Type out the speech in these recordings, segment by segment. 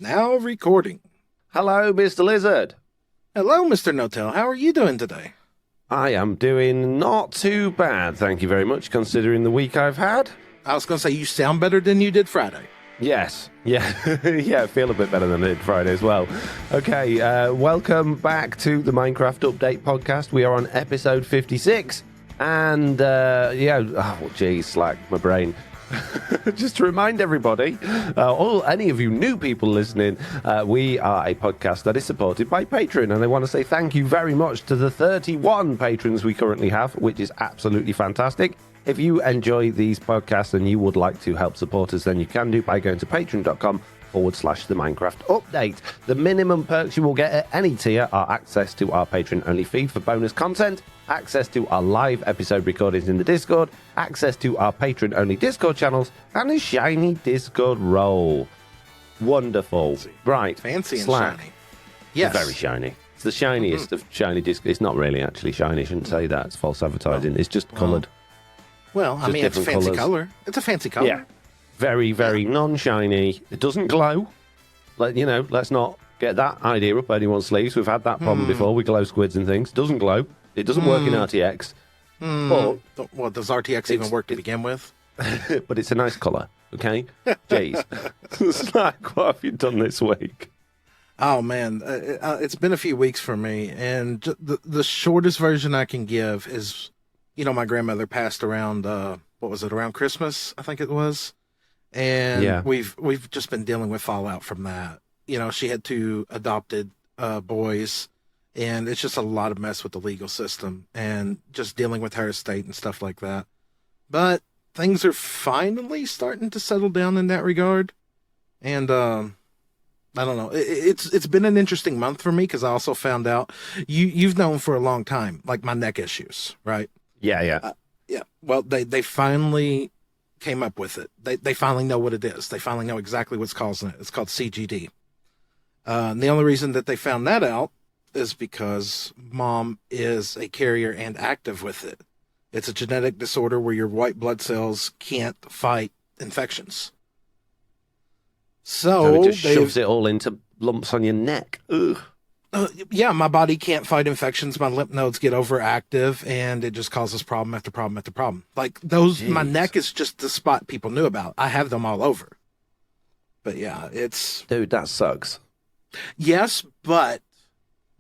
Now recording. Hello, Mr. Lizard. Hello, Mr. No-Tail. How are you doing today? I am doing not too bad, thank you very much, considering the week I've had. I was going to say, you sound better than you did Friday. Yes, yeah, yeah, I feel a bit better than I did Friday as well. Okay, welcome back to the Minecraft Update podcast. We are on episode 56, and Slack, my brain. Just to remind everybody, any of you new people listening, we are a podcast that is supported by Patreon, and I want to say thank you very much to the 31 patrons we currently have, which is absolutely fantastic. If you enjoy these podcasts and you would like to help support us, then you can do by going to patreon.com/the Minecraft Update. The minimum perks you will get at any tier are access to our Patreon-only feed for bonus content, access to our live episode recordings in the Discord, access to our Patreon-only Discord channels, and a shiny Discord role. Wonderful. Right. Fancy and Slack. shiny. Yes. Very shiny. It's the shiniest of shiny Discord. It's not really actually shiny. I shouldn't say that. It's false advertising. It's just coloured. Well, I mean, it's a fancy color. It's a fancy color. Yeah. Very, very non-shiny. It doesn't glow. Let's not get that idea up anyone's sleeves. We've had that problem before with glow squids and things. It doesn't glow. It doesn't work in RTX. Well, does RTX even work to begin with? But it's a nice colour, okay? Jeez. Slack, what have you done this week? Oh, man. It's been a few weeks for me, and the shortest version I can give is, my grandmother passed around, around Christmas, I think it was. And yeah. we've just been dealing with fallout from that. She had two adopted boys, and it's just a lot of mess with the legal system and just dealing with her estate and stuff like that. But things are finally starting to settle down in that regard. And I don't know. It's been an interesting month for me because I also found out you've known for a long time, like my neck issues, right? Yeah. Yeah. Well, they finally came up with it. They finally know what it is. They finally know exactly what's causing it. It's called CGD. And the only reason that they found that out is because Mom is a carrier and active with it. It's a genetic disorder where your white blood cells can't fight infections. So it just shoves it all into lumps on your neck. Ugh. Yeah, my body can't fight infections. My lymph nodes get overactive, and it just causes problem after problem after problem. Like those, Jeez. My neck is just the spot people knew about. I have them all over. But yeah, dude, that sucks. Yes, but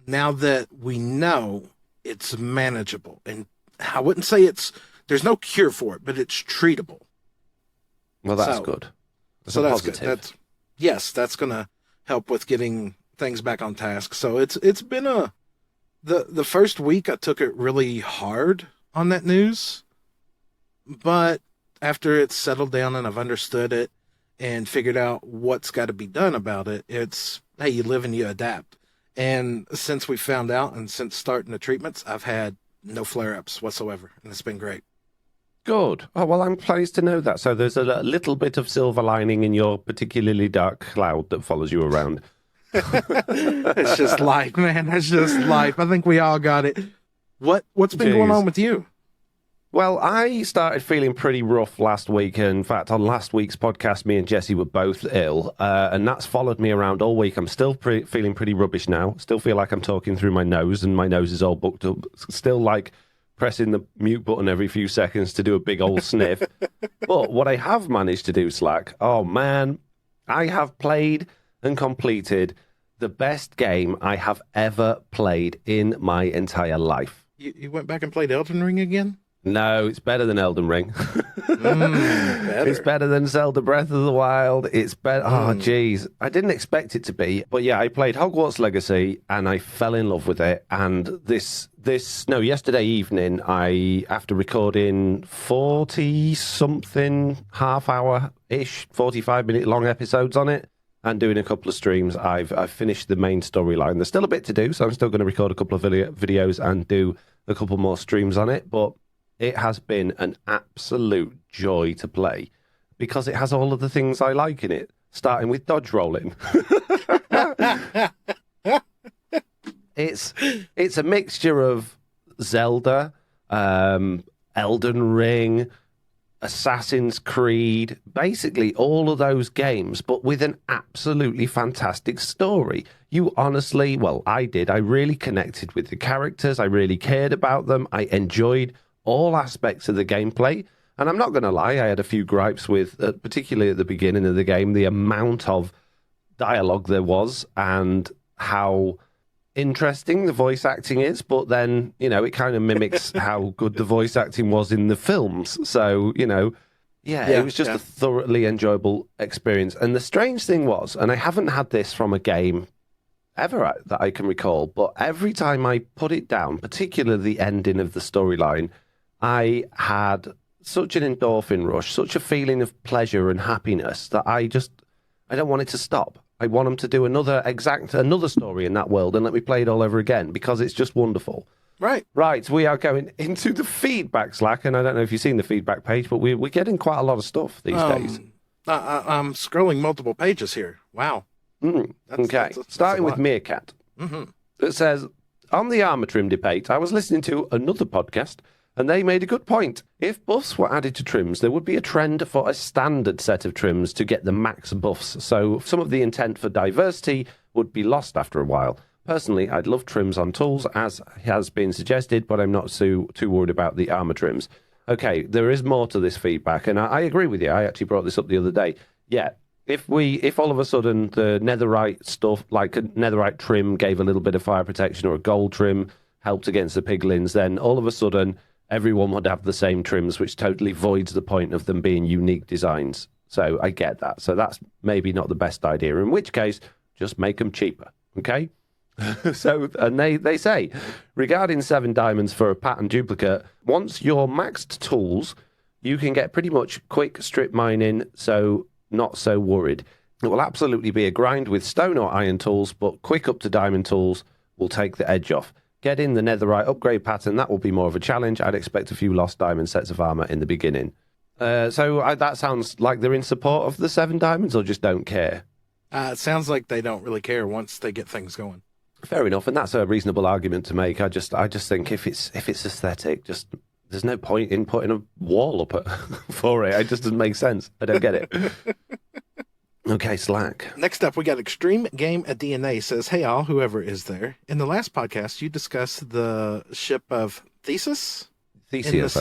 now that we know, it's manageable, and I wouldn't say there's no cure for it, but it's treatable. Well, that's good. That's positive. Good. That's going to help with getting things back on task. So it's been the first week I took it really hard on that news, but after it's settled down and I've understood it and figured out what's got to be done about it, it's, hey, you live and you adapt. And since we found out and since starting the treatments, I've had no flare-ups whatsoever, and it's been great. Good. Oh, well, I'm pleased to know that. So there's a little bit of silver lining in your particularly dark cloud that follows you around. It's just life, man. It's just life. I think we all got it. What's been going on with you? Well, I started feeling pretty rough last week. In fact, on last week's podcast, me and Jesse were both ill, and that's followed me around all week. I'm still feeling pretty rubbish now. Still feel like I'm talking through my nose, and my nose is all booked up. Still like pressing the mute button every few seconds to do a big old sniff. But what I have managed to do, Slack, oh man, I have played and completed the best game I have ever played in my entire life. You went back and played Elden Ring again? No, it's better than Elden Ring. Better. It's better than Zelda Breath of the Wild. It's better. Oh, geez. I didn't expect it to be. But yeah, I played Hogwarts Legacy and I fell in love with it. And yesterday evening, after recording 40-something, half-hour-ish, 45-minute long episodes on it, and doing a couple of streams, I've finished the main storyline. There's still a bit to do, so I'm still going to record a couple of videos and do a couple more streams on it. But it has been an absolute joy to play because it has all of the things I like in it, starting with dodge rolling. It's a mixture of Zelda, Elden Ring, Assassin's Creed, basically all of those games, but with an absolutely fantastic story. You honestly, well, I did. I really connected with the characters. I really cared about them. I enjoyed all aspects of the gameplay. And I'm not going to lie, I had a few gripes with, particularly at the beginning of the game, the amount of dialogue there was and how interesting the voice acting is, but then, it kind of mimics how good the voice acting was in the films. So, it was just a thoroughly enjoyable experience. And the strange thing was, and I haven't had this from a game ever that I can recall, but every time I put it down, particularly the ending of the storyline, I had such an endorphin rush, such a feeling of pleasure and happiness that I don't want it to stop. I want them to do another story in that world and let me play it all over again because it's just wonderful. Right. Right, we are going into the feedback, Slack, and I don't know if you've seen the feedback page, but we're getting quite a lot of stuff these days. I'm scrolling multiple pages here. Wow. Okay, starting with Meerkat. Mm-hmm. It says, on the armor trim debate, I was listening to another podcast, and they made a good point. If buffs were added to trims, there would be a trend for a standard set of trims to get the max buffs, so some of the intent for diversity would be lost after a while. Personally, I'd love trims on tools, as has been suggested, but I'm not too worried about the armor trims. Okay, there is more to this feedback, and I agree with you. I actually brought this up the other day. Yeah, if all of a sudden the netherite stuff, like a netherite trim gave a little bit of fire protection, or a gold trim helped against the piglins, then all of a sudden everyone would have the same trims, which totally voids the point of them being unique designs. So I get that. So that's maybe not the best idea, in which case, just make them cheaper, okay? So, and they say, regarding 7 diamonds for a pattern duplicate, once you're maxed tools, you can get pretty much quick strip mining, so not so worried. It will absolutely be a grind with stone or iron tools, but quick up to diamond tools will take the edge off. Getting the netherite upgrade pattern, that will be more of a challenge. I'd expect a few lost diamond sets of armor in the beginning. That sounds like they're in support of the 7 diamonds, or just don't care. It sounds like they don't really care once they get things going. Fair enough, and that's a reasonable argument to make. I just think if it's aesthetic, just there's no point in putting a wall up for it. It just doesn't make sense. I don't get it. Okay, Slack. Next up, we got Extreme Game at DNA says, hey all, whoever is there. In the last podcast, you discussed the ship of Theseus. Theseus,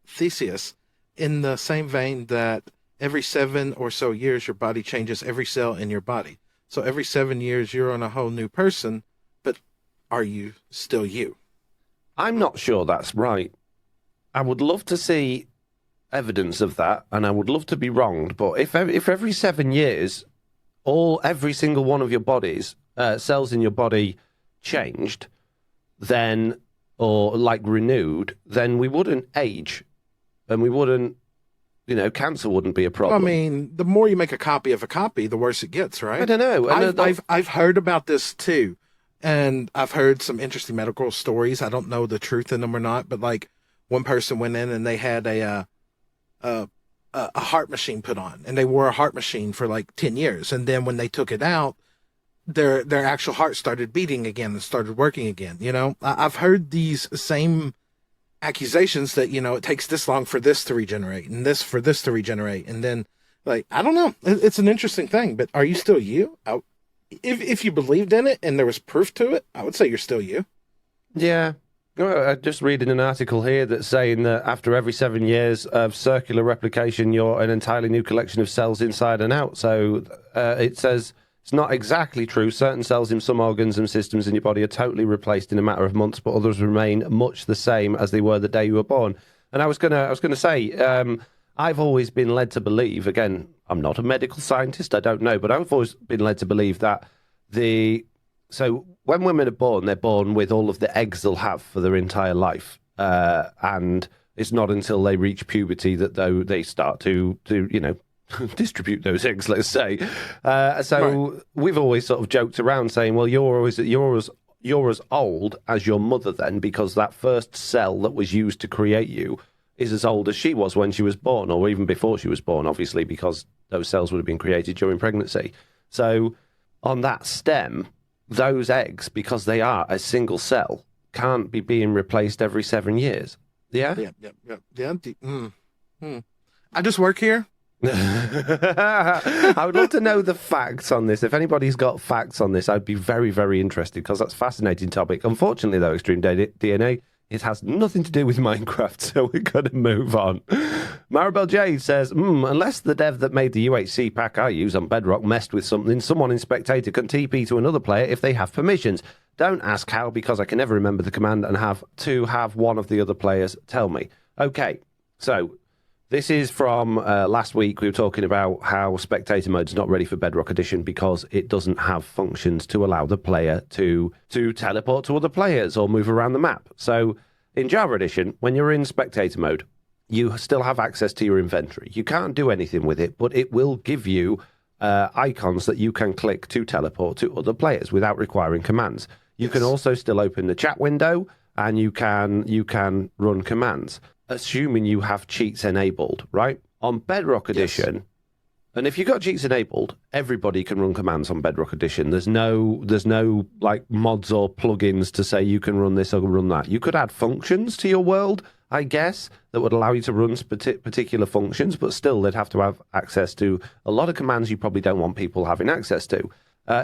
Theseus. In the same vein that every 7 or so years, your body changes every cell in your body. So every 7 years, you're on a whole new person, but are you still you? I'm not sure that's right. I would love to see evidence of that, and I would love to be wronged, but if every 7 years, every single one of your bodies, cells in your body changed, then, or like renewed, then we wouldn't age, and we wouldn't, cancer wouldn't be a problem. I mean, the more you make a copy of a copy, the worse it gets, right? I don't know. I've heard about this too, and I've heard some interesting medical stories. I don't know the truth in them or not, but like one person went in and they had a heart machine put on, and they wore a heart machine for like 10 years, and then when they took it out, their actual heart started beating again and started working again. I've heard these same accusations that, it takes this long for this to regenerate and this for this to regenerate. And then, like, I don't know. It's an interesting thing, but are you still you? If you believed in it and there was proof to it, I would say you're still you. Yeah. I'm just reading an article here that's saying that after every 7 years of circular replication, you're an entirely new collection of cells inside and out. So it says it's not exactly true. Certain cells in some organs and systems in your body are totally replaced in a matter of months, but others remain much the same as they were the day you were born. And I was gonna say, I've always been led to believe. Again, I'm not a medical scientist. I don't know, but I've always been led to believe that So when women are born, they're born with all of the eggs they'll have for their entire life, and it's not until they reach puberty that they start to distribute those eggs, let's say. Right. We've always sort of joked around saying, well, you're as old as your mother then, because that first cell that was used to create you is as old as she was when she was born, or even before she was born, obviously, because those cells would have been created during pregnancy. So on that stem, those eggs, because they are a single cell, can't be being replaced every 7 years. Yeah? Yeah. I just work here. I would love to know the facts on this. If anybody's got facts on this, I'd be very, very interested because that's a fascinating topic. Unfortunately, though, Extreme DNA, it has nothing to do with Minecraft, so we're going to move on. Maribel J says, unless the dev that made the UHC pack I use on Bedrock messed with something, someone in Spectator can TP to another player if they have permissions. Don't ask how, because I can never remember the command and have to have one of the other players tell me. Okay, so this is from last week. We were talking about how Spectator mode is not ready for Bedrock Edition because it doesn't have functions to allow the player to teleport to other players or move around the map. So in Java Edition, when you're in Spectator mode, you still have access to your inventory. You can't do anything with it, but it will give you icons that you can click to teleport to other players without requiring commands. You can also still open the chat window and you can run commands, assuming you have cheats enabled, right? On Bedrock Edition, and if you've got cheats enabled, everybody can run commands on Bedrock Edition. There's no like mods or plugins to say you can run this or run that. You could add functions to your world, I guess, that would allow you to run particular functions, but still they'd have to have access to a lot of commands you probably don't want people having access to.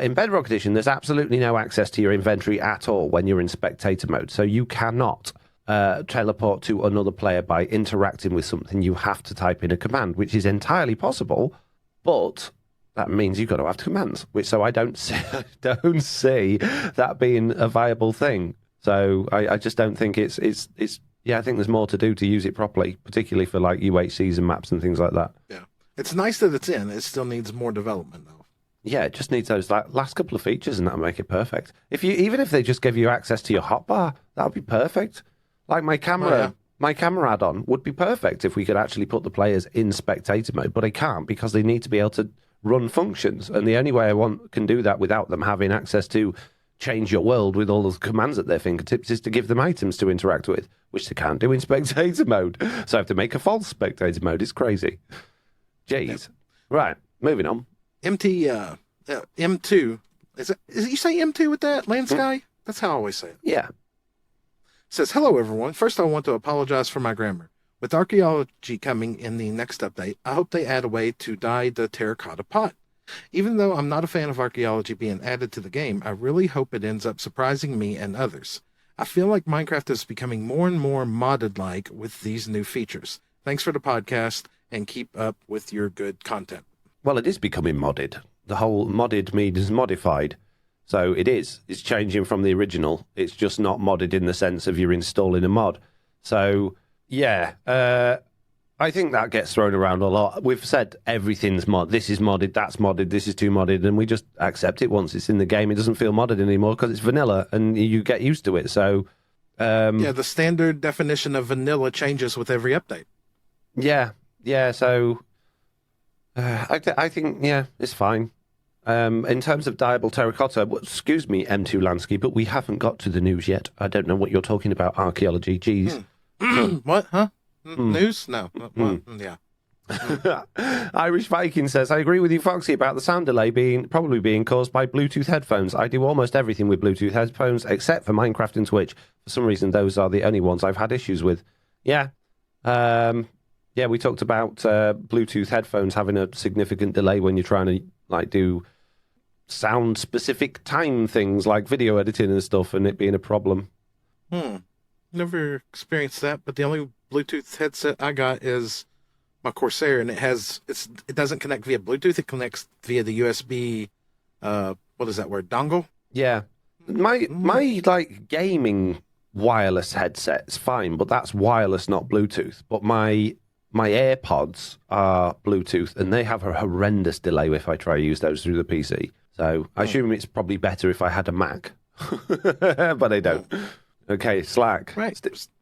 In Bedrock Edition, there's absolutely no access to your inventory at all when you're in Spectator mode, so you cannot teleport to another player by interacting with something. You have to type in a command, which is entirely possible, but that means you've got to have commands, so I don't see that being a viable thing. So I just don't think it's I think there's more to do to use it properly, particularly for like UHCs and maps and things like that. Yeah, it's nice that it's in. It still needs more development though. Yeah, it just needs those last couple of features, and that'll make it perfect. Even if they just give you access to your hotbar, that would be perfect. Like my camera add-on would be perfect if we could actually put the players in Spectator mode, but I can't because they need to be able to run functions, and the only way can do that without them having access to change your world with all the commands at their fingertips is to give them items to interact with, which they can't do in Spectator mode. So I have to make a false Spectator mode. It's crazy. Jeez. Yep. Right, moving on. M2, is you say M2 with that? Land Sky? That's how I always say it. Yeah. Says, hello everyone. First I want to apologize for my grammar. With Archaeology coming in the next update, I hope they add a way to dye the terracotta pot. Even though I'm not a fan of Archaeology being added to the game, I really hope it ends up surprising me and others. I feel like Minecraft is becoming more and more modded-like with these new features. Thanks for the podcast, and keep up with your good content. Well, it is becoming modded. The whole modded means modified. So it is. It's changing from the original. It's just not modded in the sense of you're installing a mod. So, yeah, I think that gets thrown around a lot. We've said everything's mod. This is modded, that's modded, this is too modded, and we just accept it once it's in the game. It doesn't feel modded anymore because it's vanilla, and you get used to it. So, the standard definition of vanilla changes with every update. Yeah. So I think it's fine. In terms of dyeable terracotta, excuse me, M2 Lansky, but we haven't got to the news yet. I don't know what you're talking about, Archaeology. Jeez. What? Huh? News? No. Yeah. Irish Viking says, I agree with you, Foxy, about the sound delay probably being caused by Bluetooth headphones. I do almost everything with Bluetooth headphones except for Minecraft and Twitch. For some reason, those are the only ones I've had issues with. Yeah. We talked about Bluetooth headphones having a significant delay when you're trying to do sound-specific time things like video editing and stuff, and it being a problem. Never experienced that, but the only Bluetooth headset I got is my Corsair, and it doesn't connect via Bluetooth. It connects via the USB. What is that word? Dongle. Yeah, my gaming wireless headset's fine, but that's wireless, not Bluetooth. But my AirPods are Bluetooth, and they have a horrendous delay if I try to use those through the PC. So I assume it's probably better if I had a Mac, but I don't. Okay, Slack. Right.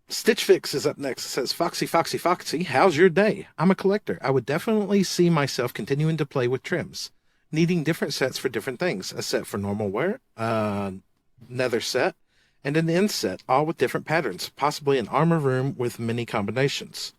Stitch Fix is up next. It says, Foxy, how's your day? I'm a collector. I would definitely see myself continuing to play with trims, needing different sets for different things. A set for normal wear, nether set, and an end set, all with different patterns, possibly an armor room with many combinations.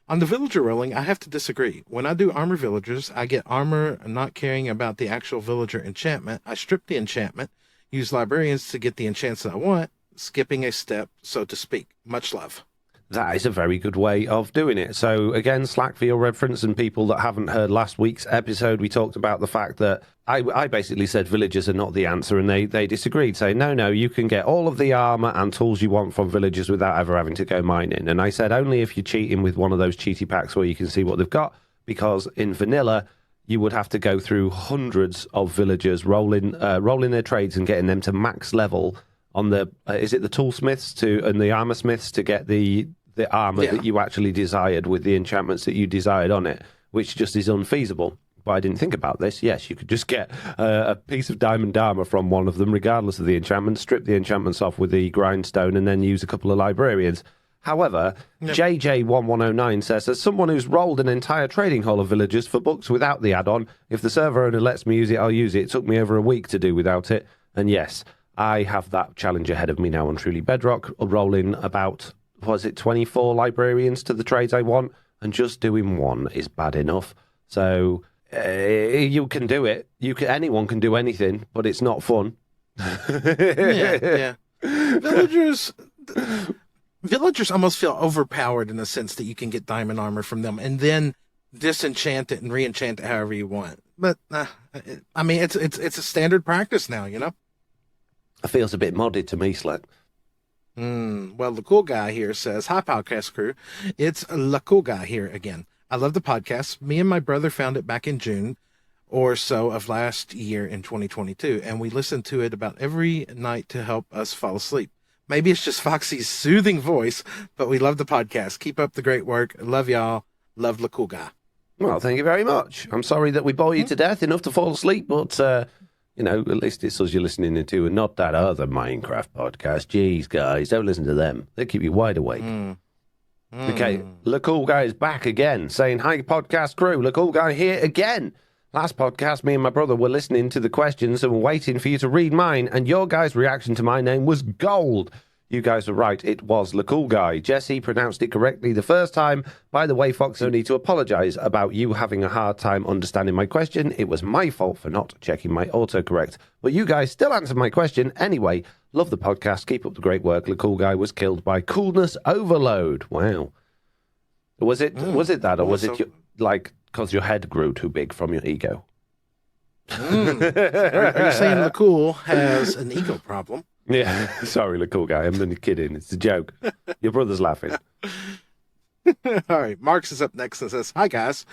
On the villager rolling, I have to disagree. When I do armor villagers, I get armor not caring about the actual villager enchantment. I strip the enchantment, use librarians to get the enchants that I want, skipping a step, so to speak. Much love. that is a very good way of doing it. So again, Slack for your reference, and people that haven't heard last week's episode, we talked about the fact that I basically said villagers are not the answer, and they disagreed, saying, no, you can get all of the armor and tools you want from villagers without ever having to go mining. And I said only if you're cheating with one of those cheaty packs where you can see what they've got, because in vanilla, you would have to go through hundreds of villagers rolling their trades and getting them to max level on the is it the toolsmiths and the armor smiths to get the armor that you actually desired with the enchantments that you desired on it, which just is unfeasible. But I didn't think about this. Yes, you could just get a piece of diamond armor from one of them, regardless of the enchantment, strip the enchantments off with the grindstone, and then use a couple of librarians. However, JJ1109 says, as someone who's rolled an entire trading hall of villagers for books without the add-on, if the server owner lets me use it, I'll use it. It took me over a week to do without it. And yes, I have that challenge ahead of me now on Truly Bedrock, rolling about, 24 librarians to the trades I want, and just doing one is bad enough. So you can do it. Anyone can do anything, but it's not fun. Yeah. Villagers almost feel overpowered in the sense that you can get diamond armor from them and then disenchant it and reenchant it however you want. But I mean, it's a standard practice now, you know. It feels a bit modded to me, Slack. Well, the cool guy here says, "Hi, podcast crew. It's the cool guy here again. I love the podcast. Me and my brother found it back in June or so of last year in 2022, and we listened to it about every night to help us fall asleep. Maybe it's just Foxy's soothing voice, but we love the podcast. Keep up the great work. Love y'all. Love the cool guy." Well, thank you very much. I'm sorry that we bore you to death enough to fall asleep, but, at least it's us you're listening to and not that other Minecraft podcast. Jeez, guys, don't listen to them. They keep you wide awake. Okay, the cool guy is back again, saying, "Hi, podcast crew. The cool guy here again. Last podcast, me and my brother were listening to the questions and were waiting for you to read mine, and your guys' reaction to my name was gold. You guys were right. It was the cool guy. Jesse pronounced it correctly the first time. By the way, Fox, I need to apologise about you having a hard time understanding my question. It was my fault for not checking my autocorrect. But you guys still answered my question anyway. Love the podcast. Keep up the great work. The cool guy was killed by coolness overload." Wow. Was it that, or was it because your head grew too big from your ego? Are you saying the cool has an ego problem? Yeah, sorry, the cool guy. I'm only kidding. It's a joke. Your brother's laughing. All right, Marks is up next and says, "Hi, guys.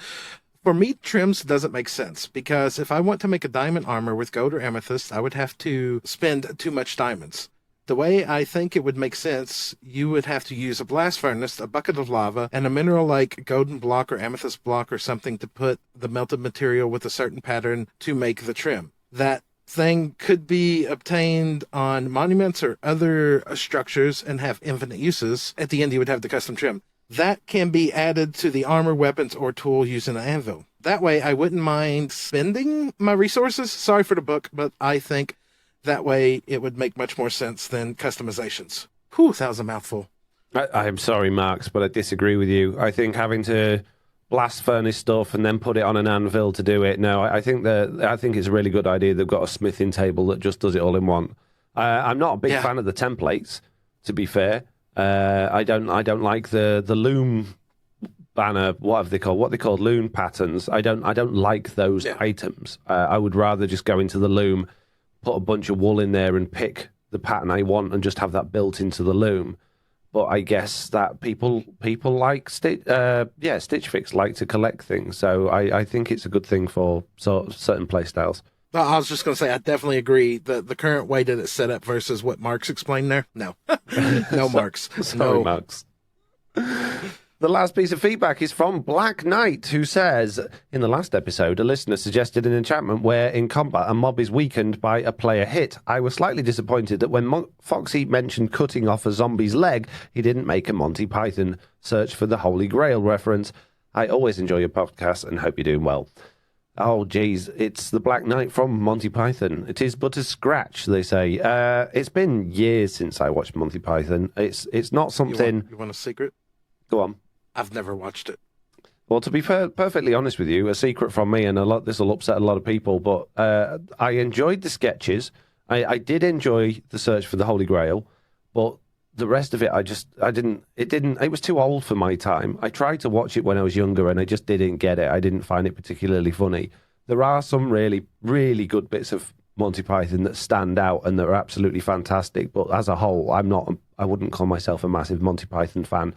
For me, trims doesn't make sense because if I want to make a diamond armor with gold or amethyst, I would have to spend too much diamonds. The way I think it would make sense, you would have to use a blast furnace, a bucket of lava, and a mineral like golden block or amethyst block or something to put the melted material with a certain pattern to make the trim. That thing could be obtained on monuments or other structures and have infinite uses. At the end, you would have the custom trim. That can be added to the armor, weapons, or tool using an anvil. That way, I wouldn't mind spending my resources. Sorry for the book, but I think that way it would make much more sense than customizations." Whew, that was a mouthful. I'm sorry, Marks, but I disagree with you. I think having to blast furnace stuff and then put it on an anvil to do it. No, I think it's a really good idea. They've got a smithing table that just does it all in one. I'm not a big fan of the templates, to be fair. I don't like the loom banner. What are they called? Loom patterns. I don't like those items. I would rather just go into the loom, put a bunch of wool in there, and pick the pattern I want, and just have that built into the loom. But I guess that people like Stitch Fix like to collect things, so I think it's a good thing for certain play styles. I was just going to say, I definitely agree. The current way that it's set up versus what Marks explained there, no. No, Marks. Sorry, no. Marks. The last piece of feedback is from Black Knight, who says, "In the last episode, a listener suggested an enchantment where in combat a mob is weakened by a player hit. I was slightly disappointed that when Foxy mentioned cutting off a zombie's leg, he didn't make a Monty Python search for the Holy Grail reference. I always enjoy your podcast and hope you're doing well." Oh, geez, it's the Black Knight from Monty Python. It is but a scratch, they say. It's been years since I watched Monty Python. It's not something... You want a secret? Go on. I've never watched it. Well, to be perfectly honest with you, a secret from me, and this will upset a lot of people, but I enjoyed the sketches. I did enjoy the search for the Holy Grail, but the rest of it, it was too old for my time. I tried to watch it when I was younger and I just didn't get it. I didn't find it particularly funny. There are some really, really good bits of Monty Python that stand out and that are absolutely fantastic. But as a whole, I wouldn't call myself a massive Monty Python fan.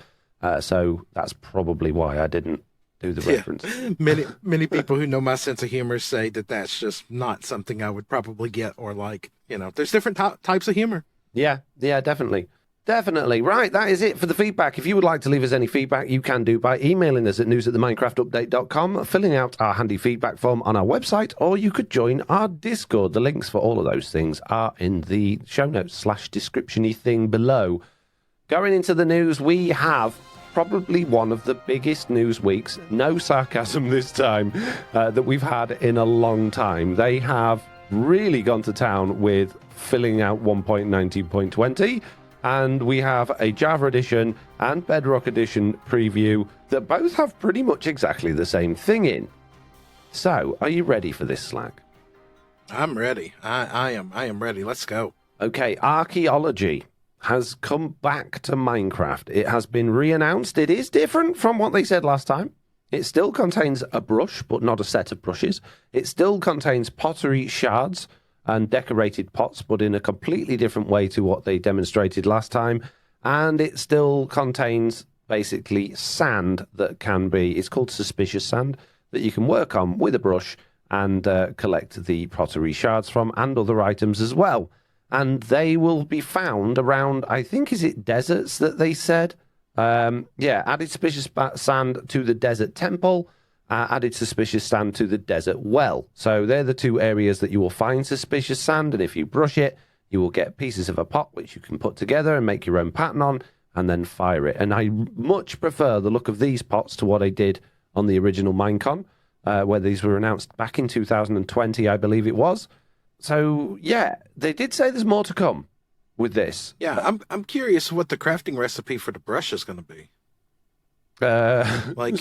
So that's probably why I didn't do the reference. Many people who know my sense of humor say that that's just not something I would probably get or like. There's different types of humor. Yeah, definitely. Definitely. Right, that is it for the feedback. If you would like to leave us any feedback, you can do by emailing us at news@theminecraftupdate.com, filling out our handy feedback form on our website, or you could join our Discord. The links for all of those things are in the show notes / description-y thing below. Going into the news, we have probably one of the biggest news weeks, no sarcasm this time, that we've had in a long time. They have really gone to town with filling out 1.19.20, and we have a Java Edition and Bedrock Edition preview that both have pretty much exactly the same thing in. So, are you ready for this, Slack? I'm ready. I am ready. Let's go. Okay, Archaeology has come back to Minecraft. It has been re-announced. It is different from what they said last time. It still contains a brush, but not a set of brushes. It still contains pottery shards and decorated pots, but in a completely different way to what they demonstrated last time. And it still contains basically sand that it's called suspicious sand, that you can work on with a brush and collect the pottery shards from and other items as well. And they will be found around, I think, is it deserts that they said? Added suspicious sand to the desert temple, added suspicious sand to the desert well. So they're the two areas that you will find suspicious sand, and if you brush it, you will get pieces of a pot which you can put together and make your own pattern on, and then fire it. And I much prefer the look of these pots to what I did on the original Minecon, where these were announced back in 2020, I believe it was. So, yeah, they did say there's more to come with this. Yeah, I'm curious what the crafting recipe for the brush is going to be. Like,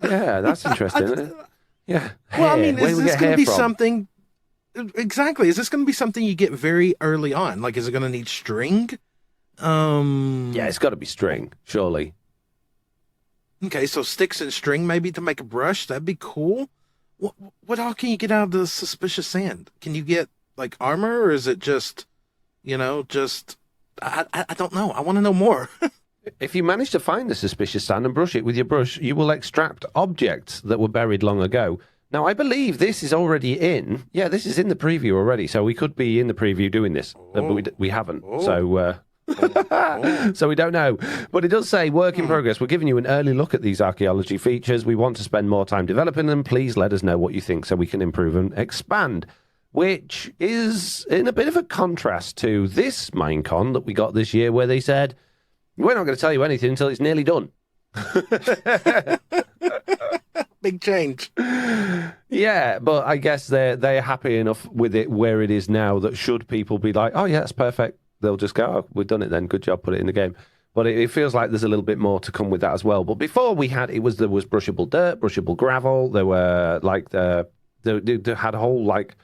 yeah, that's interesting, isn't it? Yeah. Well, I mean, is this going to be something? Exactly. Is this going to be something you get very early on? Like, is it going to need string? Yeah, it's got to be string, surely. Okay, so sticks and string maybe to make a brush. That'd be cool. What all can you get out of the suspicious sand? Can you get like armor, or is it just, I don't know. I want to know more. If you manage to find the suspicious sand and brush it with your brush, you will extract objects that were buried long ago. Now, I believe this is already in. Yeah, this is in the preview already, so we could be in the preview doing this, but we haven't. So so we don't know. But it does say work in progress. We're giving you an early look at these archaeology features. We want to spend more time developing them. Please let us know what you think so we can improve and expand. Which is in a bit of a contrast to this Minecon that we got this year, where they said, we're not going to tell you anything until it's nearly done. Big change. Yeah, but I guess they're happy enough with it where it is now that should people be like, oh yeah, that's perfect, they'll just go, oh, we've done it then, good job, put it in the game. But it feels like there's a little bit more to come with that as well. But before there was brushable dirt, brushable gravel, there were like they had a whole like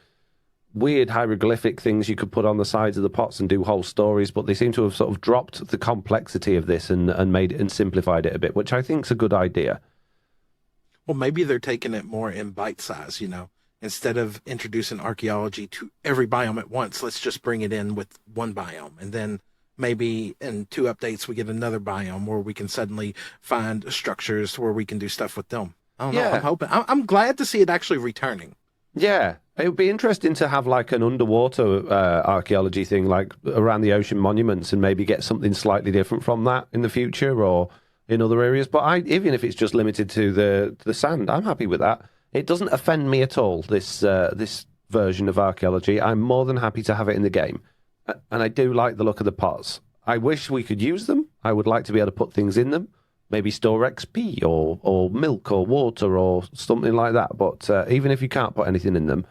weird hieroglyphic things you could put on the sides of the pots and do whole stories, but they seem to have sort of dropped the complexity of this and made it and simplified it a bit, which I think is a good idea. Well, maybe they're taking it more in bite size, instead of introducing archaeology to every biome at once, let's just bring it in with one biome. And then maybe in 2 updates, we get another biome where we can suddenly find structures where we can do stuff with them. I don't know. I'm hoping. I'm glad to see it actually returning. Yeah, it would be interesting to have like an underwater archaeology thing, like around the ocean monuments, and maybe get something slightly different from that in the future or in other areas. But even if it's just limited to the sand, I'm happy with that. It doesn't offend me at all, this version of archaeology. I'm more than happy to have it in the game. And I do like the look of the pots. I wish we could use them. I would like to be able to put things in them. Maybe store XP or milk or water or something like that. But even if you can't put anything in them,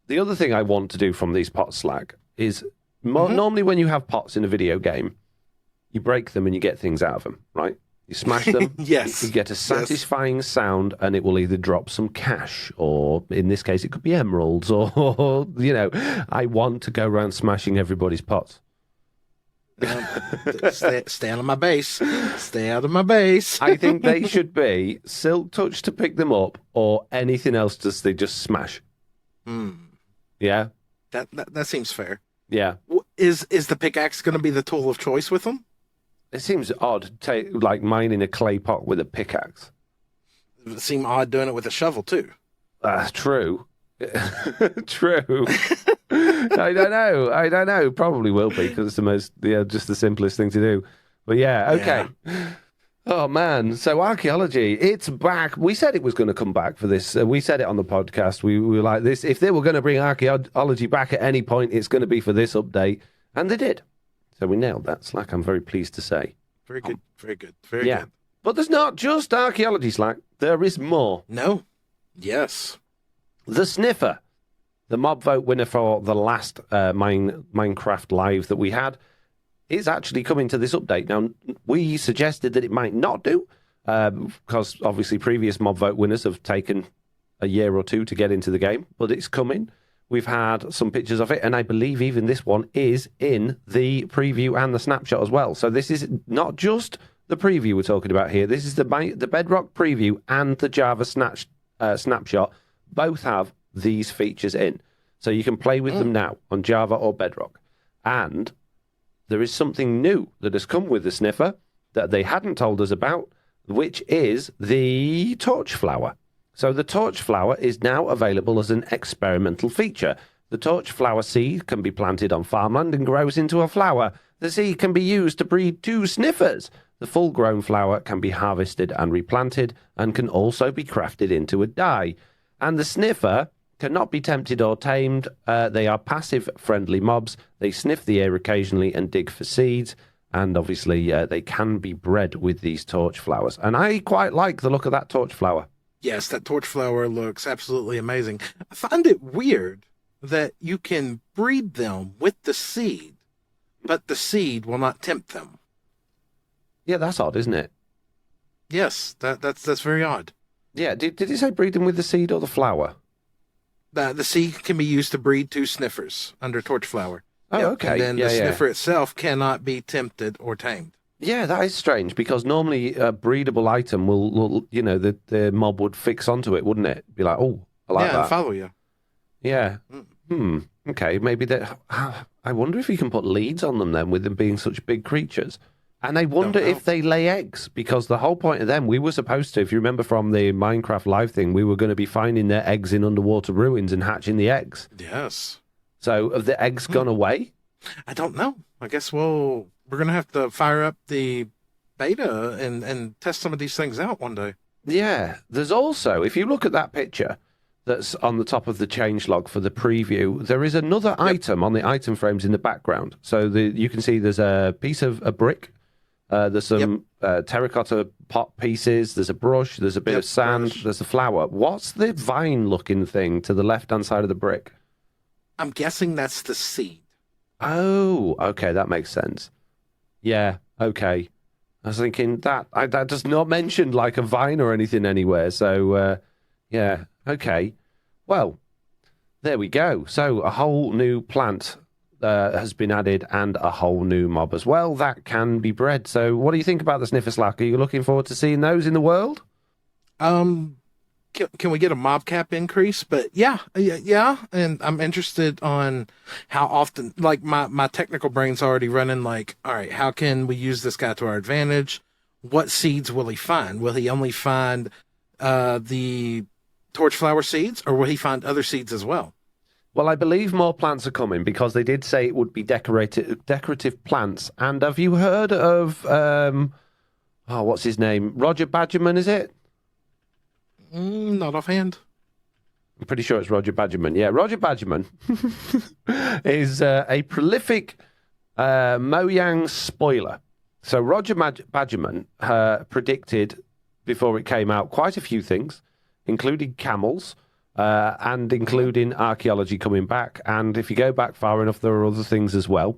the other thing I want to do from these pots, Slack, is normally when you have pots in a video game, you break them and you get things out of them, right? You smash them, yes. You get a satisfying sound, and it will either drop some cash, or in this case, it could be emeralds, or, I want to go around smashing everybody's pots. Stay out of my base. Stay out of my base. I think they should be silk touch to pick them up, or anything else they just smash. Yeah, that seems fair. yeah. Is the pickaxe going to be the tool of choice with them? It seems odd, like mining a clay pot with a pickaxe. It would seem odd doing it with a shovel too. True. True. I don't know. Probably will be, because it's the most, just the simplest thing to do. But yeah, okay. Yeah. Oh man, so archaeology, it's back. We said it was going to come back for this. We said it on the podcast. We were like this. If they were going to bring archaeology back at any point, it's going to be for this update, and they did. So we nailed that, Slack. I'm very pleased to say. Very good. Very good. Very good. But there's not just archaeology, Slack. There is more. No. Yes. The Sniffer, the mob vote winner for the last Minecraft Live that we had, is actually coming to this update. Now, we suggested that it might not do, because obviously previous mob vote winners have taken a year or two to get into the game, but it's coming. We've had some pictures of it, and I believe even this one is in the preview and the snapshot as well. So this is not just the preview we're talking about here. This is the Bedrock preview and the Java snapshot. Both have these features in. So you can play with them now on Java or Bedrock. And there is something new that has come with the Sniffer that they hadn't told us about, which is the torch flower. So the torch flower is now available as an experimental feature. The torch flower seed can be planted on farmland and grows into a flower. The seed can be used to breed 2 sniffers. The full-grown flower can be harvested and replanted, and can also be crafted into a dye. And the Sniffer cannot be tempted or tamed. They are passive, friendly mobs. They sniff the air occasionally and dig for seeds. And obviously, they can be bred with these torch flowers. And I quite like the look of that torch flower. Yes, that torch flower looks absolutely amazing. I find it weird that you can breed them with the seed, but the seed will not tempt them. Yeah, that's odd, isn't it? Yes, that's very odd. Yeah, did it say breed them with the seed or the flower? The seed can be used to breed 2 sniffers under torch flower. Oh, yep. okay. And then the sniffer itself cannot be tempted or tamed. Yeah, that is strange, because normally a breedable item will the mob would fix onto it, wouldn't it? Be like, oh, I like that. Yeah, follow you. Yeah. Okay, maybe that. I wonder if you can put leads on them then, with them being such big creatures. And I wonder if they lay eggs, because the whole point of them, we were supposed to, if you remember from the Minecraft Live thing, we were going to be finding their eggs in underwater ruins and hatching the eggs. Yes. So have the eggs gone away? I don't know. I guess we're going to have to fire up the beta and test some of these things out one day. Yeah. There's also, if you look at that picture that's on the top of the changelog for the preview, there is another item on the item frames in the background. So you can see there's a piece of a brick. There's some terracotta pot pieces. There's a brush. There's a bit of sand. There's a flower. What's the vine-looking thing to the left-hand side of the brick? I'm guessing that's the seed. Oh, okay, that makes sense. Yeah, okay. I was thinking that does not mention like a vine or anything anywhere. So, yeah, okay. Well, there we go. So a whole new plant has been added, and a whole new mob as well that can be bred. So what do you think about the Sniffer, Slack? Are you looking forward to seeing those in the world? Can we get a mob cap increase? But yeah. And I'm interested on how often, like my technical brain's already running like, all right, how can we use this guy to our advantage? What seeds will he find? Will he only find the torchflower seeds, or will he find other seeds as well? Well, I believe more plants are coming, because they did say it would be decorative plants. And have you heard of, what's his name? Roger Badgerman, is it? Not offhand. I'm pretty sure it's Roger Badgerman. Yeah, Roger Badgerman is a prolific Mojang spoiler. So Roger Badgerman predicted, before it came out, quite a few things, including camels, and including archaeology coming back. And if you go back far enough, there are other things as well.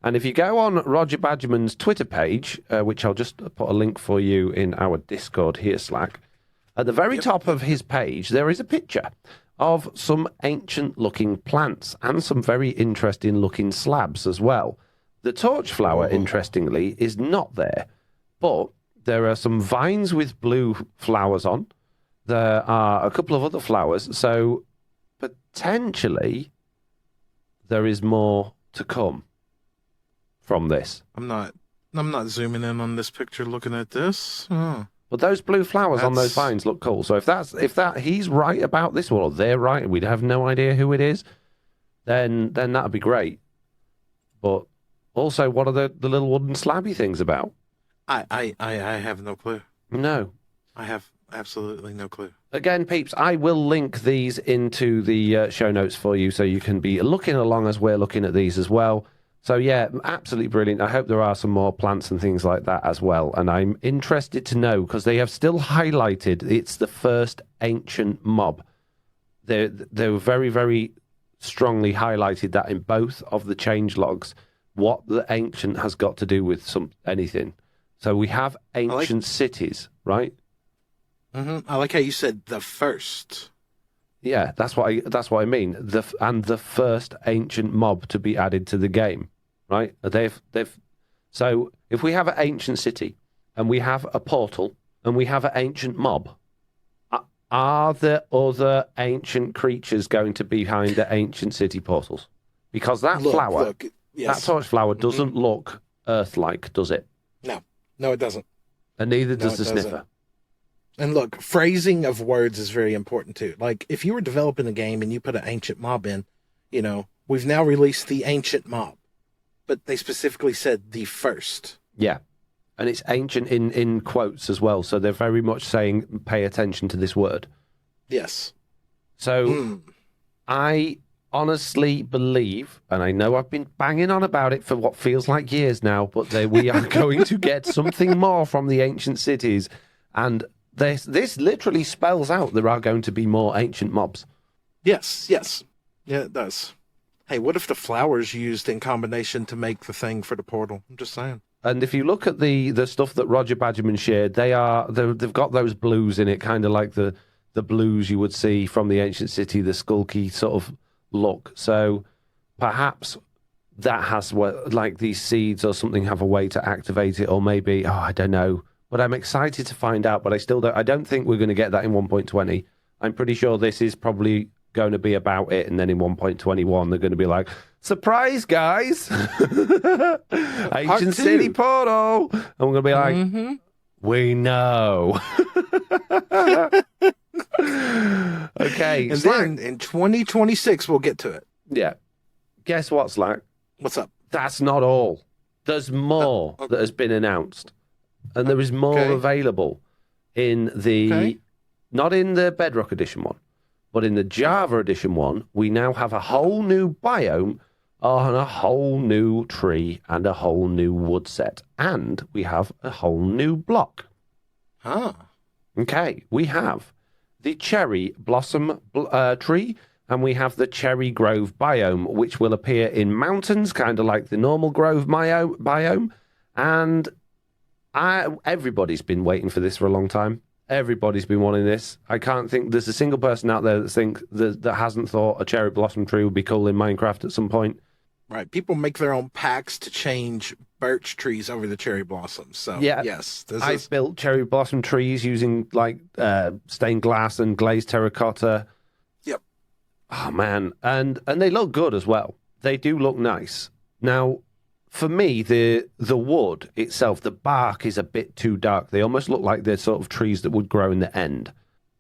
And if you go on Roger Badgerman's Twitter page, which I'll just put a link for you in our Discord here, Slack, at the very top of his page, there is a picture of some ancient-looking plants and some very interesting-looking slabs as well. The torch flower, interestingly, is not there, but there are some vines with blue flowers on. There are a couple of other flowers, so potentially there is more to come from this. I'm not zooming in on this picture looking at this. Oh. But those blue flowers on those vines look cool. So if he's right about this one, or they're right, and we'd have no idea who it is, then that'd be great. But also, what are the little wooden slabby things about? I have no clue. No. I have absolutely no clue. Again, peeps, I will link these into the show notes for you so you can be looking along as we're looking at these as well. So, yeah, absolutely brilliant. I hope there are some more plants and things like that as well. And I'm interested to know, because they have still highlighted it's the first ancient mob. They were very, very strongly highlighted that in both of the change logs, what the ancient has got to do with anything. So we have ancient cities, right? I like how you said the first. Yeah, that's what I mean. The first ancient mob to be added to the game, right? So if we have an ancient city and we have a portal and we have an ancient mob, are there other ancient creatures going to be behind the ancient city portals? Because that that torch flower doesn't look Earth-like, does it? No, it doesn't. And neither does the sniffer. And look, phrasing of words is very important too. Like, if you were developing a game and you put an ancient mob in, we've now released the ancient mob. But they specifically said the first. Yeah. And it's ancient in quotes as well. So they're very much saying, pay attention to this word. Yes. So I honestly believe, and I know I've been banging on about it for what feels like years now, but we are going to get something more from the ancient cities. And this literally spells out there are going to be more ancient mobs. Yes. Yeah, it does. Hey, what if the flowers used in combination to make the thing for the portal? I'm just saying. And if you look at the stuff that Roger Badgerman shared, they've got those blues in it, kind of like the blues you would see from the ancient city, the skulky sort of look. So perhaps that has like these seeds or something have a way to activate it, or maybe, I don't know. But I'm excited to find out, but I don't think we're going to get that in 1.20. I'm pretty sure this is probably going to be about it, and then in 1.21 they're going to be like, surprise, guys! Ancient City Portal! And we're going to be like, we know. Okay. And then in 2026 we'll get to it. Yeah. Guess what, Slack? What's up? That's not all. There's more that has been announced. And there is more available in not in the Bedrock Edition one, but in the Java Edition one, we now have a whole new biome on a whole new tree and a whole new wood set. And we have a whole new block. Okay, we have the cherry blossom tree, and we have the cherry grove biome, which will appear in mountains, kind of like the normal grove biome. And everybody's been waiting for this for a long time. Everybody's been wanting this. I can't think there's a single person out there that hasn't thought a cherry blossom tree would be cool in Minecraft at some point. Right. People make their own packs to change birch trees over the cherry blossoms. So, yeah, yes. I've built cherry blossom trees using like stained glass and glazed terracotta. Yep. Oh, man. And they look good as well. They do look nice. Now, for me, the wood itself, the bark is a bit too dark. They almost look like they're sort of trees that would grow in the end.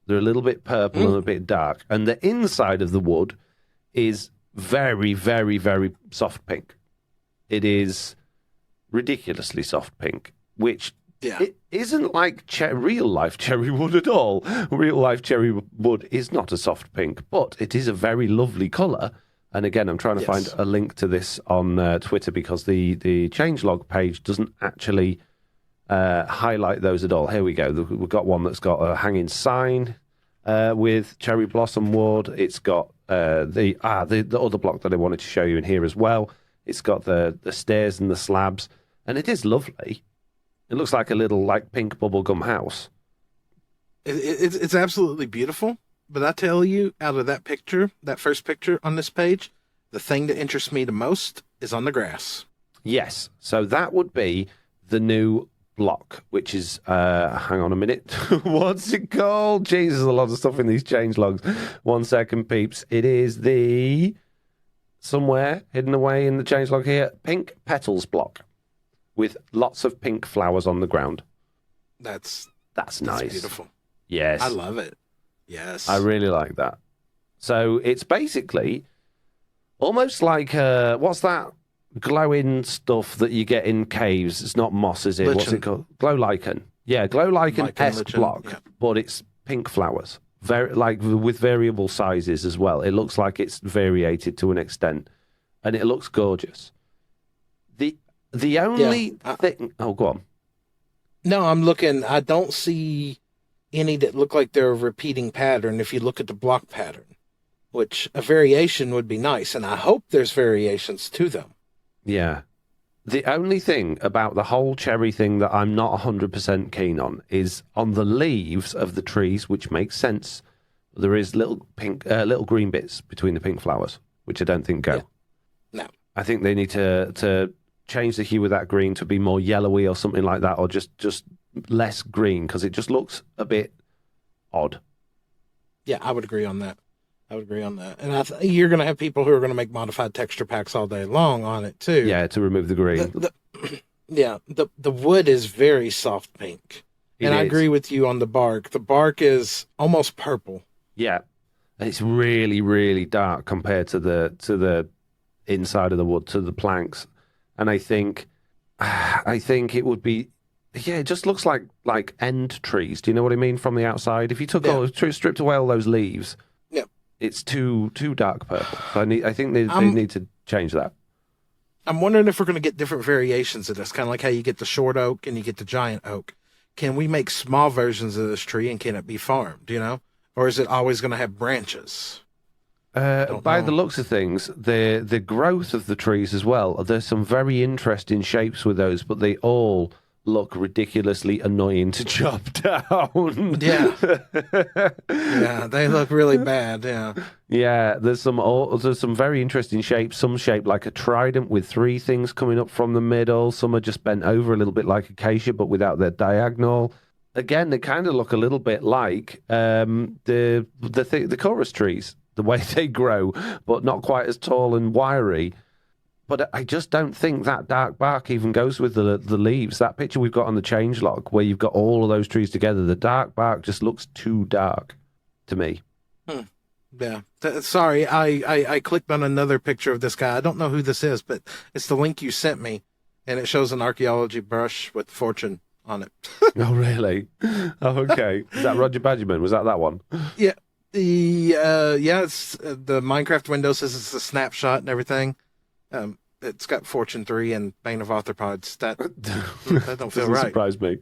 They're a little bit purple and a bit dark. And the inside of the wood is very, very, very soft pink. It is ridiculously soft pink, which it isn't like real-life cherry wood at all. Real-life cherry wood is not a soft pink, but it is a very lovely colour. And again, I'm trying to find a link to this on Twitter because the changelog page doesn't actually highlight those at all. Here we go. We've got one that's got a hanging sign with cherry blossom wood. It's got the other block that I wanted to show you in here as well. It's got the stairs and the slabs, and it is lovely. It looks like a little pink bubblegum house. It's absolutely beautiful. But I tell you, out of that picture, that first picture on this page, the thing that interests me the most is on the grass. Yes. So that would be the new block, which is, hang on a minute. What's it called? Jesus, a lot of stuff in these changelogs. 1 second, peeps. It is the, somewhere hidden away in the changelog here, pink petals block with lots of pink flowers on the ground. That's nice. Beautiful. Yes. I love it. Yes. I really like that. So it's basically almost like, what's that glowing stuff that you get in caves? It's not moss, is it? Lichen. What's it called? Glow lichen. Yeah, glow lichen-esque block, yeah. but it's pink flowers. Very, like with variable sizes as well. It looks like it's variated to an extent, and it looks gorgeous. The only thing... Oh, go on. No, I'm looking. I don't see any that look like they're a repeating pattern if you look at the block pattern, which a variation would be nice, and I hope there's variations to them. Yeah. The only thing about the whole cherry thing that I'm not 100% keen on is on the leaves of the trees, which makes sense. There is little green bits between the pink flowers, which I don't think go. Yeah. No. I think they need to change the hue of that green to be more yellowy or something like that, or just less green, because it just looks a bit odd. Yeah, I would agree on that. And you're going to have people who are going to make modified texture packs all day long on it, too. Yeah, to remove the green. The wood is very soft pink. I agree with you on the bark. The bark is almost purple. Yeah. It's really, really dark compared to the inside of the wood, to the planks. And I think it would be, it just looks like end trees. Do you know what I mean? From the outside, if you stripped away all those leaves, it's too dark purple. So I think they need to change that. I'm wondering if we're going to get different variations of this, kind of like how you get the short oak and you get the giant oak. Can we make small versions of this tree, and can it be farmed? Or is it always going to have branches? By the looks of things, the growth of the trees as well, there's some very interesting shapes with those, but they all look ridiculously annoying to chop down. Yeah. Yeah, they look really bad, yeah. Yeah, there's some very interesting shapes. Some shaped like a trident with 3 things coming up from the middle. Some are just bent over a little bit like acacia, but without their diagonal. Again, they kind of look a little bit like the chorus trees, the way they grow, but not quite as tall and wiry. But I just don't think that dark bark even goes with the leaves. That picture we've got on the changelog, where you've got all of those trees together, the dark bark just looks too dark to me. Yeah. Sorry, I clicked on another picture of this guy. I don't know who this is, but it's the link you sent me, and it shows an archaeology brush with fortune on it. Oh, really? Oh, okay. Is that Roger Badgerman? Was that one? Yeah. It's the Minecraft window says it's a snapshot and everything. It's got Fortune 3 and Bane of Arthropods. That don't feel right. Surprise me.